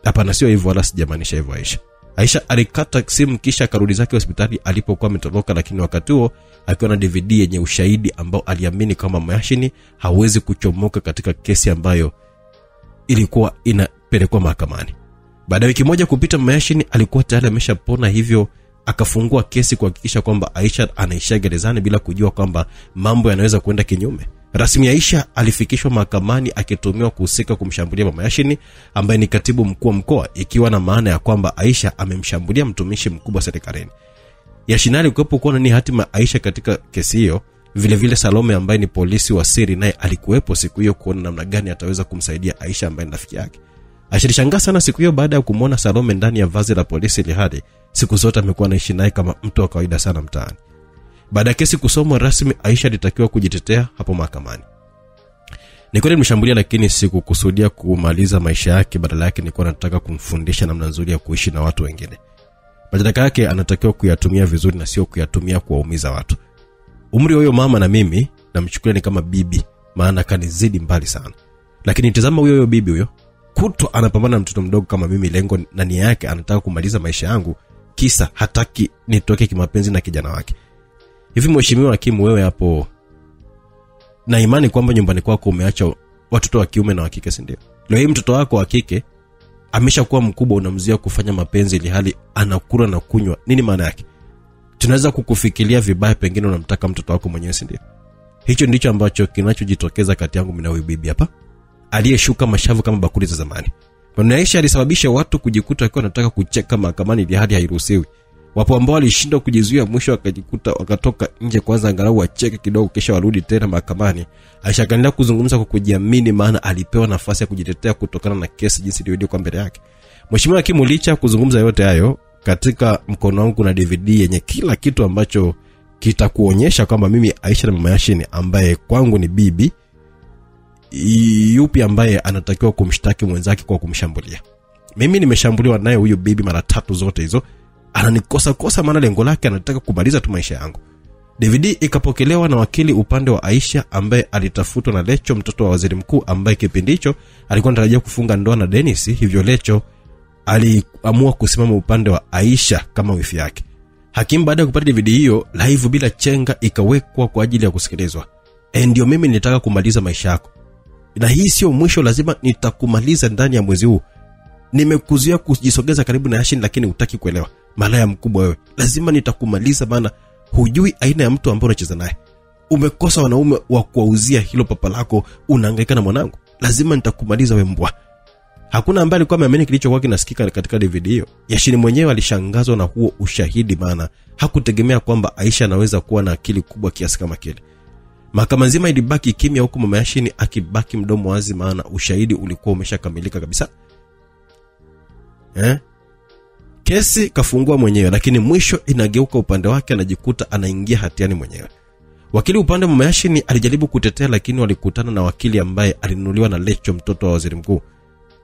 A: Hapana, sio hivyo wala sijamaanisha hivyo Aisha. Aisha alikata simu kisha akarudi zake hospitali alipokuwa ametoroka, lakini wakati huo akiwa na DVD yenye ushahidi ambao aliamini kama Mayashini hawezi kuchomoka katika kesi ambayo ilikuwa inapelekwa mahakamani. Baada ya wiki moja kupita, Mayashini alikuwa tayari ameshapona, hivyo akafungua kesi kuhakikisha kwamba Aisha anaishia gerezani bila kujua kwamba mambo yanaweza kwenda kinyume. Rasmi Aisha alifikishwa mahakamani akituhumiwa kuhusika kumshambulia Mama Yashini ambaye ni katibu mkuu wa mkoa, ikiwa na maana ya kwamba Aisha amemshambulia mtumishi mkubwa serikalini. Yashini alikuwepo kuona ni hatima Aisha katika kesi hiyo. Vile vile Salome ambaye ni polisi wa siri naye alikuwepo siku hiyo kuona namna gani ataweza kumsaidia Aisha ambaye ni rafiki yake. Aisha alishangaa sana siku hiyo baada ya kumuona Salome ndani ya vazi la polisi, ilhali siku zote amekuwa anaishi naye kama mtu wa kawaida sana mtaani. Baada ya kesi kusomwa rasmi, Aisha alitakiwa kujitetea hapo mahakamani. Ni kweli nimeshambulia, lakini sikukusudia kumaliza maisha yake, badala yake nilikuwa nataka kumfundisha namna nzuri ya kuishi na watu wengine. Madaraka yake anatakiwa kuyatumia vizuri na sio kuyatumia kuwaumiza watu. Umri huyo mama na mimi namchukulia ni kama bibi, maana kanizidi mbali sana. Lakini tazama huyo bibi huyo, kuto anapambana na mtoto mdogo kama mimi, lengo na nia yake anataka kumaliza maisha yangu, kisa hataki nitoke kimapenzi na kijana wake. Hivi mheshimiwa hakimu, wewe hapo na imani kwamba nyumbani kwako umeacha watoto wa kiume na wa kike, si ndio? Leo hii mtoto wako wa kike ameshakuwa mkubwa, unamzuia kufanya mapenzi ili hali anakula na kunywa. Nini maana yake? Tunaweza kukufikiria vibaya, pengine unamtaka mtoto wako mwenyewe, si ndio? Hicho ndicho ambacho kinachojitokeza kati yangu mimi na huyu bibi hapa, aliyeshuka mashavu kama bakuli za zamani. Bwana Aisha alisababisha watu kujikuta wakiwa wanataka kucheka mahakamani ili hadi hairuhusiwi. Wapo ambao walishindwa kujizuia, mwisho wakajikuta wakatoka nje kwanza angalau wacheke kidogo kisha warudi tena mahakamani. Aisha akaendelea kuzungumza kwa kujiamini, maana alipewa nafasi ya kujitetea kutokana na kesi jinsi ilivyokuwa kwa mbele yake. Mheshimiwa hakimu, licha kuzungumza yote hayo, katika mkono wangu kuna DVD yenye kila kitu ambacho kitakuonyesha kwamba mimi Aisha na Mama Yashini ambaye kwangu ni bibi, yupi ambaye anatakiwa kumshtaki mwenzake kwa kumshambulia. Mimi nimeshambuliwa naye huyu bibi mara 3 zote hizo. Ananikosa maana lengo lake anataka kumaliza tu maisha yangu. DVD ikapokelewa na wakili upande wa Aisha ambaye alitafutwa na Lecho, mtoto wa waziri mkuu ambaye kipindi hicho alikuwa anatarajia kufunga ndoa na Dennis. Hivyo Lecho aliamua kusimama upande wa Aisha kama wifi yake. Hakimu baada ya kupata DVD hiyo live bila chenga ikawekwa kwa ajili ya kusikilizwa. Ndio mimi nilitaka kumaliza maisha yako, na hii sio mwisho, lazima nitakumaliza ndani ya mwezi huu. Nimekuzuia kujisogeza karibu na Yashini, lakini hutaki kuelewa. Malaya mkubwa wewe, lazima nitakumaliza, maana hujui aina ya mtu ambaye unacheza naye. Umekosa wanaume wa kuwauzia hilo papa lako, unahangaika na mwanangu. Lazima nitakumaliza wewe mbwa. Hakuna ambaye alikuwa ameamini kilichokuwa kinasikika katika DVD hiyo. Yashini mwenyewe alishangazwa na huo ushahidi, maana hakutegemea kwamba Aisha anaweza kuwa na akili kubwa kiasi kama kile. Mahakama nzima ilibaki kimya, huku Mama Yashini akibaki mdomo wazi, maana ushahidi ulikuwa umeshakamilika kabisa. Kesi kafungua mwenyewe, lakini mwisho inageuka upande wake, anajikuta anaingia hatiani mwenyewe. Wakili upande wa Mama Yashini alijaribu kutetea, lakini walikutana na wakili ambaye alinunuliwa na Lecho, mtoto wa waziri mkuu.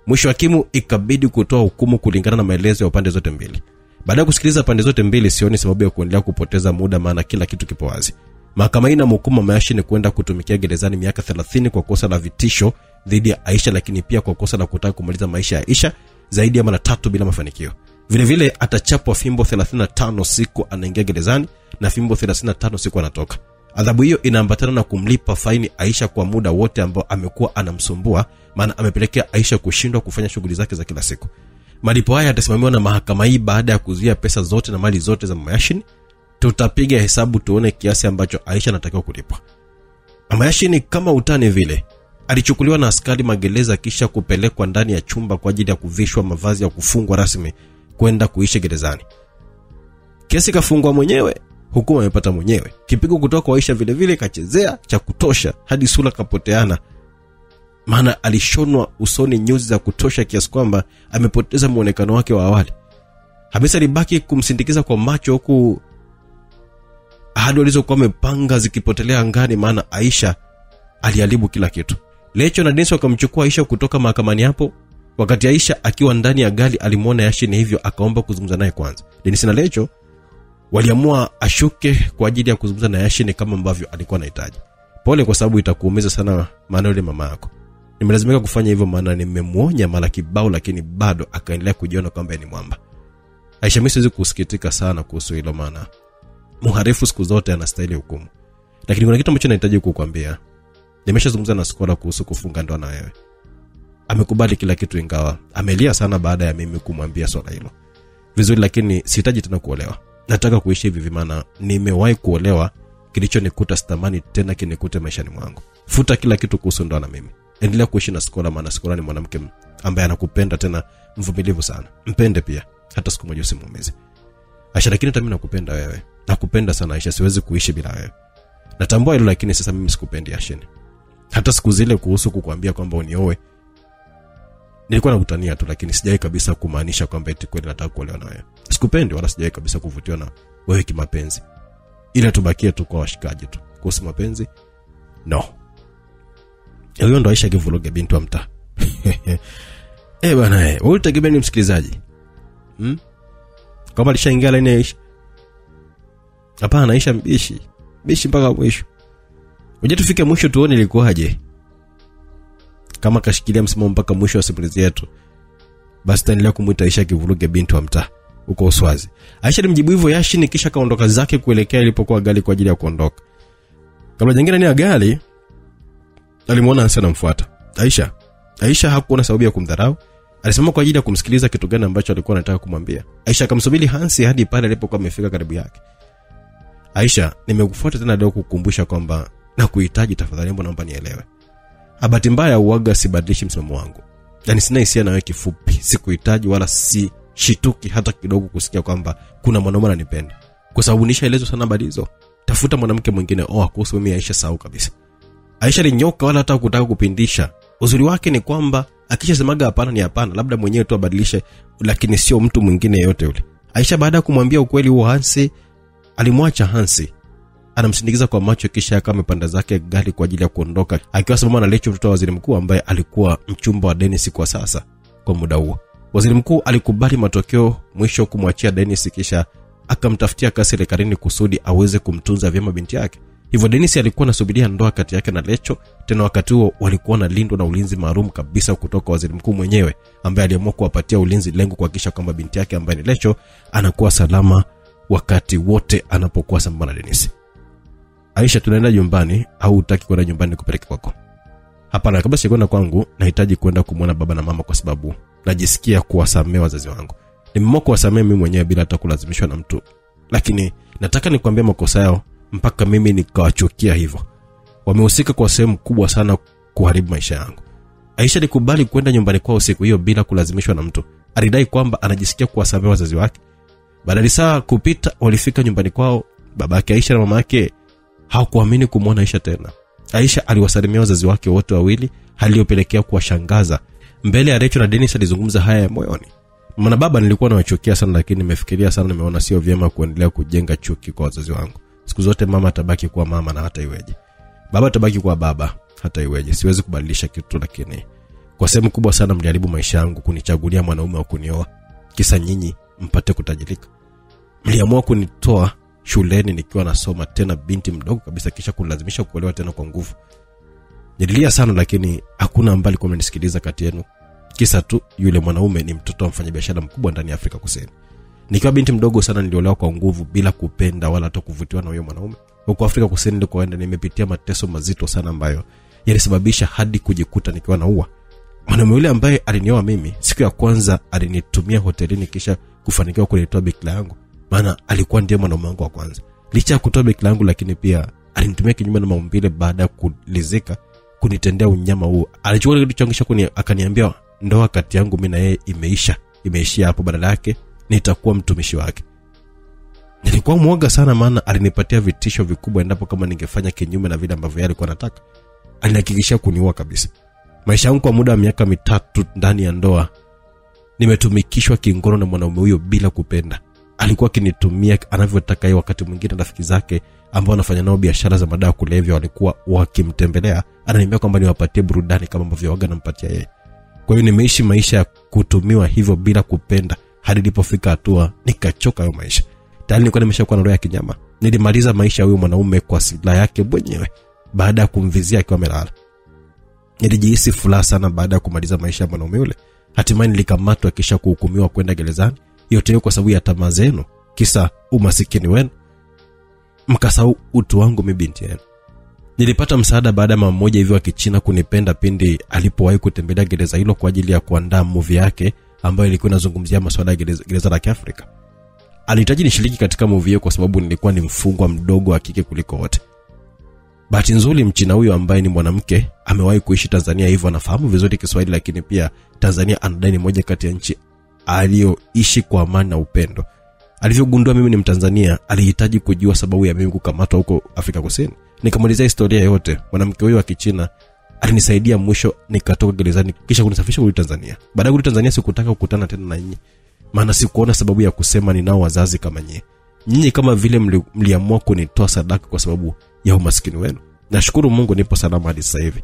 A: Mwisho hakimu ikabidi kutoa hukumu kulingana na maelezo ya pande zote mbili. Baada ya kusikiliza pande zote mbili, sioni sababu ya kuendelea kupoteza muda, maana kila kitu kipo wazi. Mahakama inamhukumu Mama Yashini kwenda kutumikia gerezani miaka 30 kwa kosa la vitisho dhidi ya Aisha, lakini pia kwa kosa la kutaka kumaliza maisha ya Aisha zaidi ya mara 3 bila mafanikio. Vile vile atachapwa fimbo 35 siku anaingia gerezani na fimbo 35 siku anatoka. Adhabu hiyo inaambatana na kumlipa faini Aisha kwa muda wote ambao amekuwa anamsumbua, maana amepelekea Aisha kushindwa kufanya shughuli zake za kila siku. Malipo haya yatasimamiwa na mahakama hii baada ya kuzuia pesa zote na mali zote za Mama Yashini. Tutapiga hesabu tuone kiasi ambacho Aisha anatakiwa kulipwa. Mama Yashini kama utani vile alichukuliwa na askari magereza kisha kupelekwa ndani ya chumba kwa ajili ya kuvishwa mavazi ya kufungwa rasmi kwenda kuishi gerezani. Kesi kafungwa mwenyewe, hukumu amepata mwenyewe. Kipigo kutoka kwa Aisha vile vile kachezea cha kutosha hadi sura kapoteana, maana alishonwa usoni nyuzi za kutosha kiasi kwamba amepoteza muonekano wake wa awali. Hamisa alibaki kumsindikiza kwa macho, huku ahadi alizokuwa amepanga zikipotelea angani, maana Aisha aliharibu kila kitu. Lecho na Dennis wakamchukua Aisha kutoka mahakamani hapo. Wakati Aisha akiwa ndani ya gari alimuona Yashini, hivyo akaomba kuzungumza naye kwanza. Dennis na Lecho waliamua ashuke kwa ajili ya kuzungumza na Yashini kama ambavyo alikuwa anahitaji. Pole kwa sababu itakuumiza sana, maana yule mama yako. Nimelazimika kufanya hivyo maana nimemuonya mara kibao, lakini bado akaendelea kujiona kwamba ni mwamba. Aisha, mimi siwezi kusikitika sana kuhusu hilo, maana muharifu siku zote anastahili hukumu. Lakini kuna kitu ambacho nahitaji kukuambia. Nimeshazungumza na Skola kuhusu kufunga ndoa na wewe. Amekubali kila kitu, ingawa amelia sana baada ya mimi kumwambia swala hilo. Vizuri, lakini sihitaji tena kuolewa. Nataka kuishi hivi, maana nimewahi kuolewa. Kilichonikuta sitamani tena kinikute maishani mwangu. Futa kila kitu kuhusu ndoa na mimi. Endelea kuishi na Skola, maana Skola ni mwanamke ambaye anakupenda, tena mvumilivu sana. Mpende pia, hata siku moja usimuumize. Aisha, lakini hata mimi nakupenda wewe. Nakupenda sana Aisha, siwezi kuishi bila wewe. Natambua hilo, lakini sasa mimi sikupendi Aisha. Hata siku zile kuhusu kukuambia kwamba unioe, nilikuwa nakutania tu, lakini sijawahi kabisa kumaanisha kwamba eti kweli nataka kuolewa na wewe. Sikupendi wala sijawahi kabisa kuvutiwa na wewe kimapenzi. Ila tubakie tu kwa washikaji tu. Kuhusu mapenzi, no. Hiyo ndo Aisha kivuruge binti wa mtaa. Bwana wewe utategemea ni msikilizaji? Kama alishaingia line ya Aisha. Hapana, Aisha mbishi. Bishi mpaka mwisho. Ngoja tufike mwisho tuone ilikuwaje. Kama kashikilia msimamo mpaka mwisho wa simulizi yetu, basi taendelea kumuita Aisha kivuruge binti wa mtaa huko Uswazi. Aisha alimjibu hivyo Yashin, kisha kaondoka zake kuelekea ilipokuwa gari kwa ajili ya kuondoka. Kabla jingine ni gari, alimuona Hansi anamfuata. Aisha hakuona sababu ya kumdharau. Alisimama kwa ajili ya kumsikiliza kitu gani ambacho alikuwa anataka kumwambia. Aisha akamsubiri Hansi hadi pale alipokuwa amefika karibu yake. Aisha, nimekufuata tena leo kukukumbusha kwamba nakuhitaji, tafadhali naomba nielewe. Habari mbaya uaga sibadilishi msimamo wangu. Yaani sina hisia na wewe, kifupi. Sikuhitaji wala si shituki hata kidogo kusikia kwamba kuna mwanaume ananipenda. Kwa sababu nishaelezwa sana habari hizo. Tafuta mwanamke mwingine. Kuhusu mimi Aisha sahau kabisa. Aisha alinyoka wala hata kutaka kupindisha. Uzuri wake ni kwamba akishasemaga hapana ni hapana, labda mwenyewe tu abadilishe, lakini sio mtu mwingine yote yule. Aisha baada ya kumwambia ukweli huo Hansi, alimwacha Hansi anamsindikiza kwa macho, kisha akawa amepanda zake gari kwa ajili ya kuondoka, akiwa sambamba na Lecho, mtoto wa waziri mkuu ambaye alikuwa mchumba wa Dennis kwa sasa. Kwa muda huo waziri mkuu alikubali matokeo mwisho kumwachia Dennis, kisha akamtafutia kasi serikalini kusudi aweze kumtunza vyema binti yake. Hivyo Dennis alikuwa anasubiria ndoa kati yake na Lecho, tena wakati huo walikuwa na lindwa na ulinzi maalum kabisa kutoka waziri mkuu mwenyewe, ambaye aliamua kuwapatia ulinzi lengo kuhakikisha kwamba binti yake ambaye ni Lecho anakuwa salama wakati wote anapokuwa sambamba na Dennis. Aisha, tunaenda nyumbani au hutaki kwenda nyumbani kupeleka kwako? Hapana, kabla sikwenda kwangu, nahitaji kwenda kumwona baba na mama kwa sababu najisikia kuwasamea wazazi wangu. Nimeamua kuwasamea mimi mwenyewe bila hata kulazimishwa na mtu. Lakini nataka nikwambie makosa yao mpaka mimi nikawachukia hivyo. Wamehusika kwa sehemu kubwa sana kuharibu maisha yangu. Aisha alikubali kwenda nyumbani kwao siku hiyo bila kulazimishwa na mtu. Alidai kwamba anajisikia kuwasamea wazazi wake. Baada ya saa kupita walifika nyumbani kwao. Babake Aisha na mamake hawakuamini kumwona Aisha tena. Aisha aliwasalimia wazazi wake wote wawili, hali iliyopelekea kuwashangaza. Mbele ya Rachel na Dennis alizungumza haya ya moyoni. Mama na baba nilikuwa nawachukia sana, lakini nimefikiria sana, nimeona sio vyema kuendelea kujenga chuki kwa wazazi wangu. Siku zote mama atabaki kuwa mama na hata iweje. Baba atabaki kuwa baba hata iweje. Siwezi kubadilisha kitu, lakini kwa sehemu kubwa sana mlijaribu maisha yangu kunichagulia mwanaume wa kunioa. Kisa nyinyi mpate kutajirika. Mliamua kunitoa shuleni nikiwa nasoma, tena binti mdogo kabisa, kisha kunilazimisha kuolewa tena kwa nguvu. Nililia sana, lakini hakuna ambaye alikuwa ananisikiliza kati yenu. Kisa tu yule mwanaume ni mtoto wa mfanyabiashara mkubwa ndani ya Afrika Kusini. Nikiwa binti mdogo sana niliolewa kwa nguvu bila kupenda wala hata kuvutiwa na huyo mwanaume. Huko Afrika Kusini ndikoenda nimepitia mateso mazito sana ambayo yalisababisha hadi kujikuta nikiwa naua. Mwanaume yule ambaye alinioa mimi, siku ya kwanza alinitumia hotelini kisha kufanikiwa kunitoa bikila yangu. Maana alikuwa ndiye mwanaume wangu wa kwanza. Licha ya kutoa bikila yangu, lakini pia alinitumia kinyume na maumbile baada ya kulizika kunitendea unyama huo. Alichukua kitu changu kisha akaniambia ndoa kati yangu mimi na yeye imeishia hapo, badala yake nitakuwa mtumishi wake. Nilikuwa mwoga sana, maana alinipatia vitisho vikubwa endapo kama ningefanya kinyume na vile ambavyo yeye alikuwa anataka. Alinihakikishia kuniua kabisa. Maisha yangu kwa muda wa miaka 3 ndani ya ndoa nimetumikishwa kingono na mwanaume huyo bila kupenda. Alikuwa akinitumia anavyotaka yeye. Wakati mwingine rafiki zake ambao wanafanya nao biashara za madawa kulevya walikuwa wakimtembelea, ananiambia kwamba niwapatie burudani kama ambavyo waga nampatia yeye. Kwa hiyo nimeishi maisha ya kutumiwa hivyo bila kupenda hadi nilipofika hatua nikachoka hayo maisha. Tayari nilikuwa nimeshakuwa na roho ya kinyama. Nilimaliza maisha huyo mwanaume kwa silaha yake mwenyewe baada ya kumvizia akiwa amelala. Nilijihisi furaha sana baada ya kumaliza maisha ya mwanaume yule. Hatimaye nilikamatwa kisha kuhukumiwa kwenda gerezani. Yote hiyo kwa sababu ya tamaa zenu, kisa umasikini wenu. Mkasahau utu wangu mimi binti yenu. Nilipata msaada baada ya mama mmoja hivi wa Kichina kunipenda pindi alipowahi kutembelea gereza hilo kwa ajili ya kuandaa movie yake ambayo ilikuwa inazungumzia masuala ya gereza la Kiafrika. Alihitaji nishiriki katika movie hiyo kwa sababu nilikuwa ni mfungwa mdogo wa kike kuliko wote. Bahati nzuri Mchina huyo ambaye ni mwanamke amewahi kuishi Tanzania, hivyo anafahamu vizuri Kiswahili, lakini pia Tanzania anadai ni moja kati ya nchi aliyoishi kwa amani na upendo. Alivyogundua mimi ni Mtanzania, alihitaji kujua sababu ya mimi kukamatwa huko Afrika Kusini. Nikamwelezea historia yote. Mwanamke huyo wa Kichina alinisaidia, mwisho nikatoka gerezani kisha kunisafisha kurudi Tanzania. Baada ya kurudi Tanzania sikutaka kukutana tena na nyinyi, maana sikuona sababu ya kusema ninao wazazi kama nyinyi. Nyinyi kama vile mliamua kunitoa sadaka kwa sababu ya umaskini wenu. Nashukuru Mungu nipo salama hadi sasa hivi.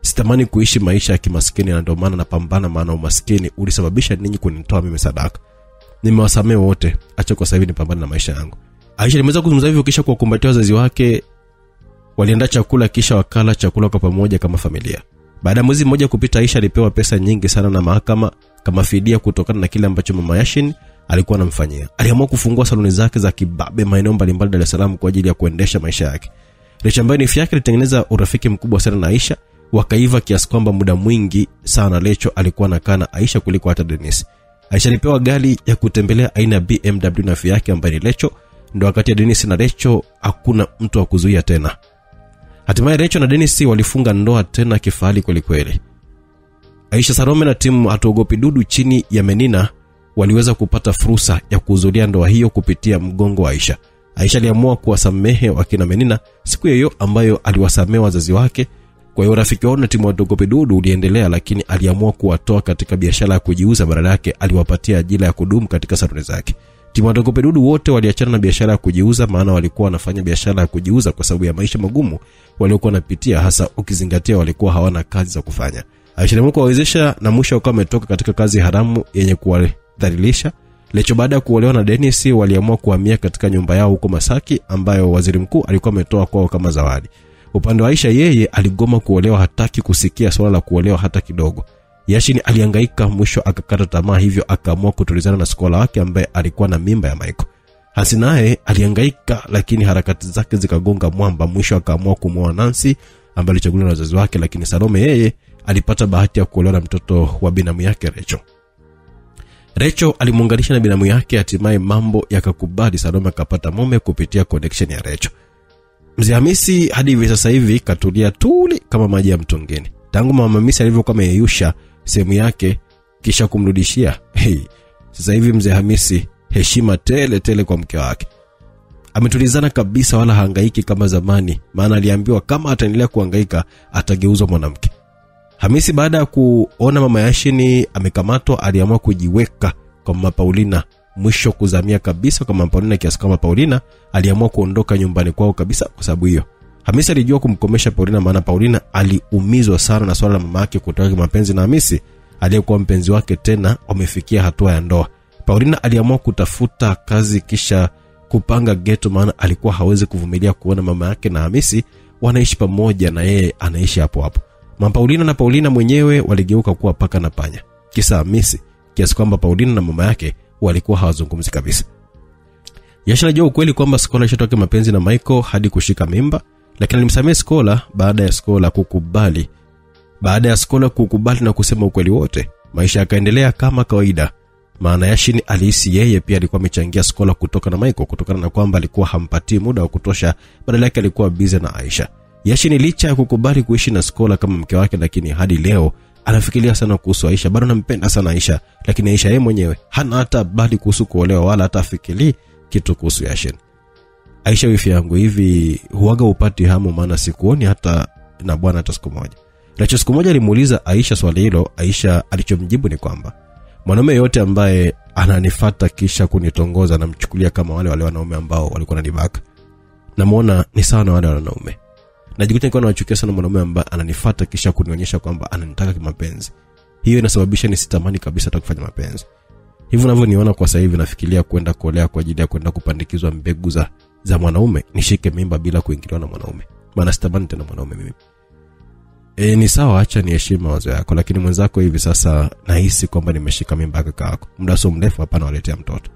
A: Sitamani kuishi maisha ya kimaskini, na ndio maana napambana, maana umaskini ulisababisha ninyi kunitoa mimi sadaka. Nimewasamehe wote, acha kwa sasa hivi nipambane na maisha yangu. Aisha alimeweza kuzungumza hivyo kisha kuwakumbatia wazazi wake. Waliandaa chakula kisha wakala chakula kwa pamoja kama familia. Baada ya mwezi mmoja kupita, Aisha alipewa pesa nyingi sana na mahakama kama fidia kutokana na kile ambacho mama Yashin alikuwa anamfanyia. Aliamua kufungua saloni zake za kibabe maeneo mbalimbali Dar es Salaam kwa ajili ya kuendesha maisha yake. Rachel ambaye ni rafiki yake alitengeneza urafiki mkubwa sana na Aisha, wakaiva kiasi kwamba muda mwingi sana Rachel alikuwa anakaa na Aisha kuliko hata Dennis. Aisha alipewa gari ya kutembelea aina ya BMW na rafiki yake ambaye ni Rachel. Ndio wakati ya Dennis na Rachel hakuna mtu wa kuzuia tena. Hatimaye Rachel na Dennis walifunga ndoa tena kifahari kweli kweli. Aisha, Salome na timu Hatuogopi Dudu chini ya Menina waliweza kupata fursa ya kuhudhuria ndoa hiyo kupitia mgongo wa Aisha. Aisha aliamua kuwasamehe wakina Menina siku hiyo ambayo aliwasamehe wazazi wake. Kwa hiyo rafiki wao na timu Hatuogopi Dudu uliendelea, lakini aliamua kuwatoa katika biashara ya kujiuza, badala yake aliwapatia ajira ya kudumu katika saluni zake. Timu Hatuogopi Dudu wote waliachana na biashara ya kujiuza, maana walikuwa wanafanya biashara ya kujiuza kwa sababu ya maisha magumu waliokuwa wanapitia, hasa ukizingatia walikuwa hawana kazi za kufanya. Aisha aliamua kuwawezesha na mwisho wakawa wametoka katika kazi haramu yenye kuwadhalilisha. Lecho baada ya kuolewa na Dennis waliamua kuhamia katika nyumba yao huko Masaki ambayo waziri mkuu alikuwa ametoa kwao kama zawadi. Upande wa Aisha, yeye aligoma kuolewa, hataki kusikia swala la kuolewa hata kidogo. Yashin alihangaika, mwisho akakata tamaa, hivyo akaamua kutulizana na skola wake ambaye alikuwa na mimba ya Michael. Hansi naye alihangaika, lakini harakati zake zikagonga mwamba, mwisho akaamua kumwoa Nancy ambaye alichaguliwa na wazazi wake. Lakini Salome yeye alipata bahati ya kuolewa na mtoto wa binamu yake Rachel. Rachel alimuunganisha na binamu yake, hatimaye mambo yakakubali. Salome akapata mume kupitia connection ya Rachel. Mzee Hamisi hadi hivi sasa hivi katulia tuli kama maji ya mtongeni. Tangu mama Hamisi alivyokuwa ameyeyusha sehemu yake kisha kumrudishia, sasa hivi mzee Hamisi heshima tele tele kwa mke wake. Ametulizana kabisa, wala hangaiki kama zamani, maana aliambiwa kama ataendelea kuhangaika atageuzwa mwanamke. Hamisi baada ya kuona mama Yashini amekamatwa aliamua kujiweka kwa mama Paulina, mwisho kuzamia kabisa kwa mama Paulina kiasi kama Paulina aliamua kuondoka nyumbani kwao kabisa kwa sababu hiyo. Hamisi alijua kumkomesha Paulina, maana Paulina aliumizwa sana na swala la mama yake kutoka mapenzi na Hamisi aliyekuwa mpenzi wake, tena wamefikia hatua ya ndoa. Paulina aliamua kutafuta kazi kisha kupanga ghetto, maana alikuwa hawezi kuvumilia kuona mama yake na Hamisi wanaishi pamoja na yeye anaishi hapo hapo. Mama Paulina na Paulina mwenyewe waligeuka kuwa paka na panya kisa Hamisi, kiasi kwamba Paulina na mama yake walikuwa hawazungumzi kabisa. Yasha anajua ukweli kwamba Skola alishatoka mapenzi na Michael hadi kushika mimba, lakini alimsamehe Skola baada ya Skola kukubali. Baada ya Skola kukubali na kusema ukweli wote, maisha yakaendelea kama kawaida. Maana Yashin alihisi yeye pia alikuwa amechangia Skola kutoka na Michael kutokana na kwamba alikuwa hampatii muda wa kutosha, badala yake alikuwa busy na Aisha. Yashin licha ya kukubali kuishi na Skola kama mke wake, lakini hadi leo anafikiria sana kuhusu Aisha. Bado anampenda sana Aisha, lakini Aisha yeye mwenyewe hana hata bali kuhusu kuolewa wala hata fikiri kitu kuhusu Yashin. Aisha, wifi yangu, hivi huaga upati hamu, maana sikuoni hata na bwana hata siku moja. Lakini siku moja alimuuliza Aisha swali hilo. Aisha alichomjibu ni kwamba mwanaume yote ambaye ananifuata kisha kunitongoza namchukulia kama wale wanaume ambao walikuwa wananibaka. Namuona ni sawa na wale wanaume. Najikuta niko nawachukia sana mwanaume ambaye ananifuata kisha kunionyesha kwamba ananitaka kimapenzi. Hiyo inasababisha nisitamani kabisa hata kufanya mapenzi. Hivyo ninavyoniona kwa sasa hivi nafikiria kwenda kuolea kwa ajili ya kwenda kupandikizwa mbegu za mwanaume, nishike mimba bila kuingiliwa na mwanaume. Maana sitamani tena mwanaume mimi. ni sawa, acha niheshimu mawazo yako, lakini mwenzako hivi sasa nahisi kwamba nimeshika mimba kaka yako. Muda so mrefu hapa nawaletea mtoto.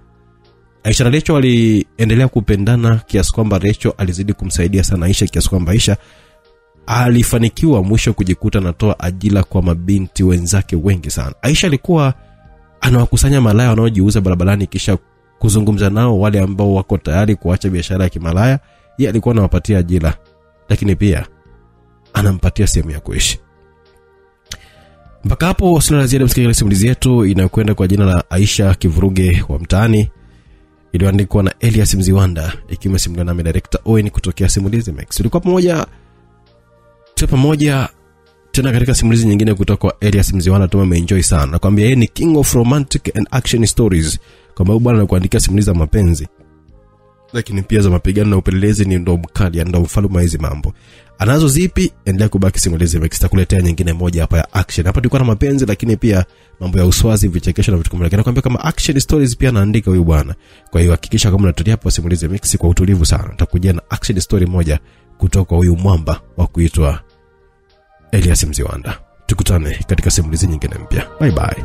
A: Aisha na Rachel waliendelea kupendana kiasi kwamba Rachel alizidi kumsaidia sana Aisha, kiasi kwamba Aisha alifanikiwa mwisho kujikuta anatoa ajira kwa mabinti wenzake wengi sana. Aisha alikuwa anawakusanya malaya wanaojiuza barabarani kisha kuzungumza nao wale ambao wako tayari kuacha biashara ya kimalaya. Yeye alikuwa anawapatia ajira, lakini pia anampatia sehemu ya kuishi. Mpaka hapo sina la ziada msikilizaji. Simulizi yetu inayokwenda kwa jina la Aisha Kivuruge wa Mtaani iliyoandikwa na Elias Mziwanda, ikiwa simuliwa na director Owen kutokea Simulizi Max. Tulikuwa pamoja tena katika simulizi nyingine kutoka kwa Elias Mziwanda. Tumeenjoy sana. Nakwambia yeye ni king of romantic and action stories. Kama huyu bwana anakuandikia simulizi za mapenzi, lakini pia za mapigano na upelelezi, ni ndo mkali, ndo mfalme hizi mambo. Anazo zipi? Endelea kubaki Simulizi Max, tutakuletea nyingine moja hapa ya action. Hapa tulikuwa na mapenzi, lakini pia mambo ya uswazi, vichekesho na vitu kama hivyo. Nakwambia kama action stories pia anaandika huyu bwana. Kwa hiyo hakikisha kama unatulia hapa Simulizi Max kwa utulivu sana. Tutakujia na action story moja kutoka huyu mwamba wa kuitwa Elias Mziwanda. Tukutane katika simulizi nyingine mpya. Bye bye.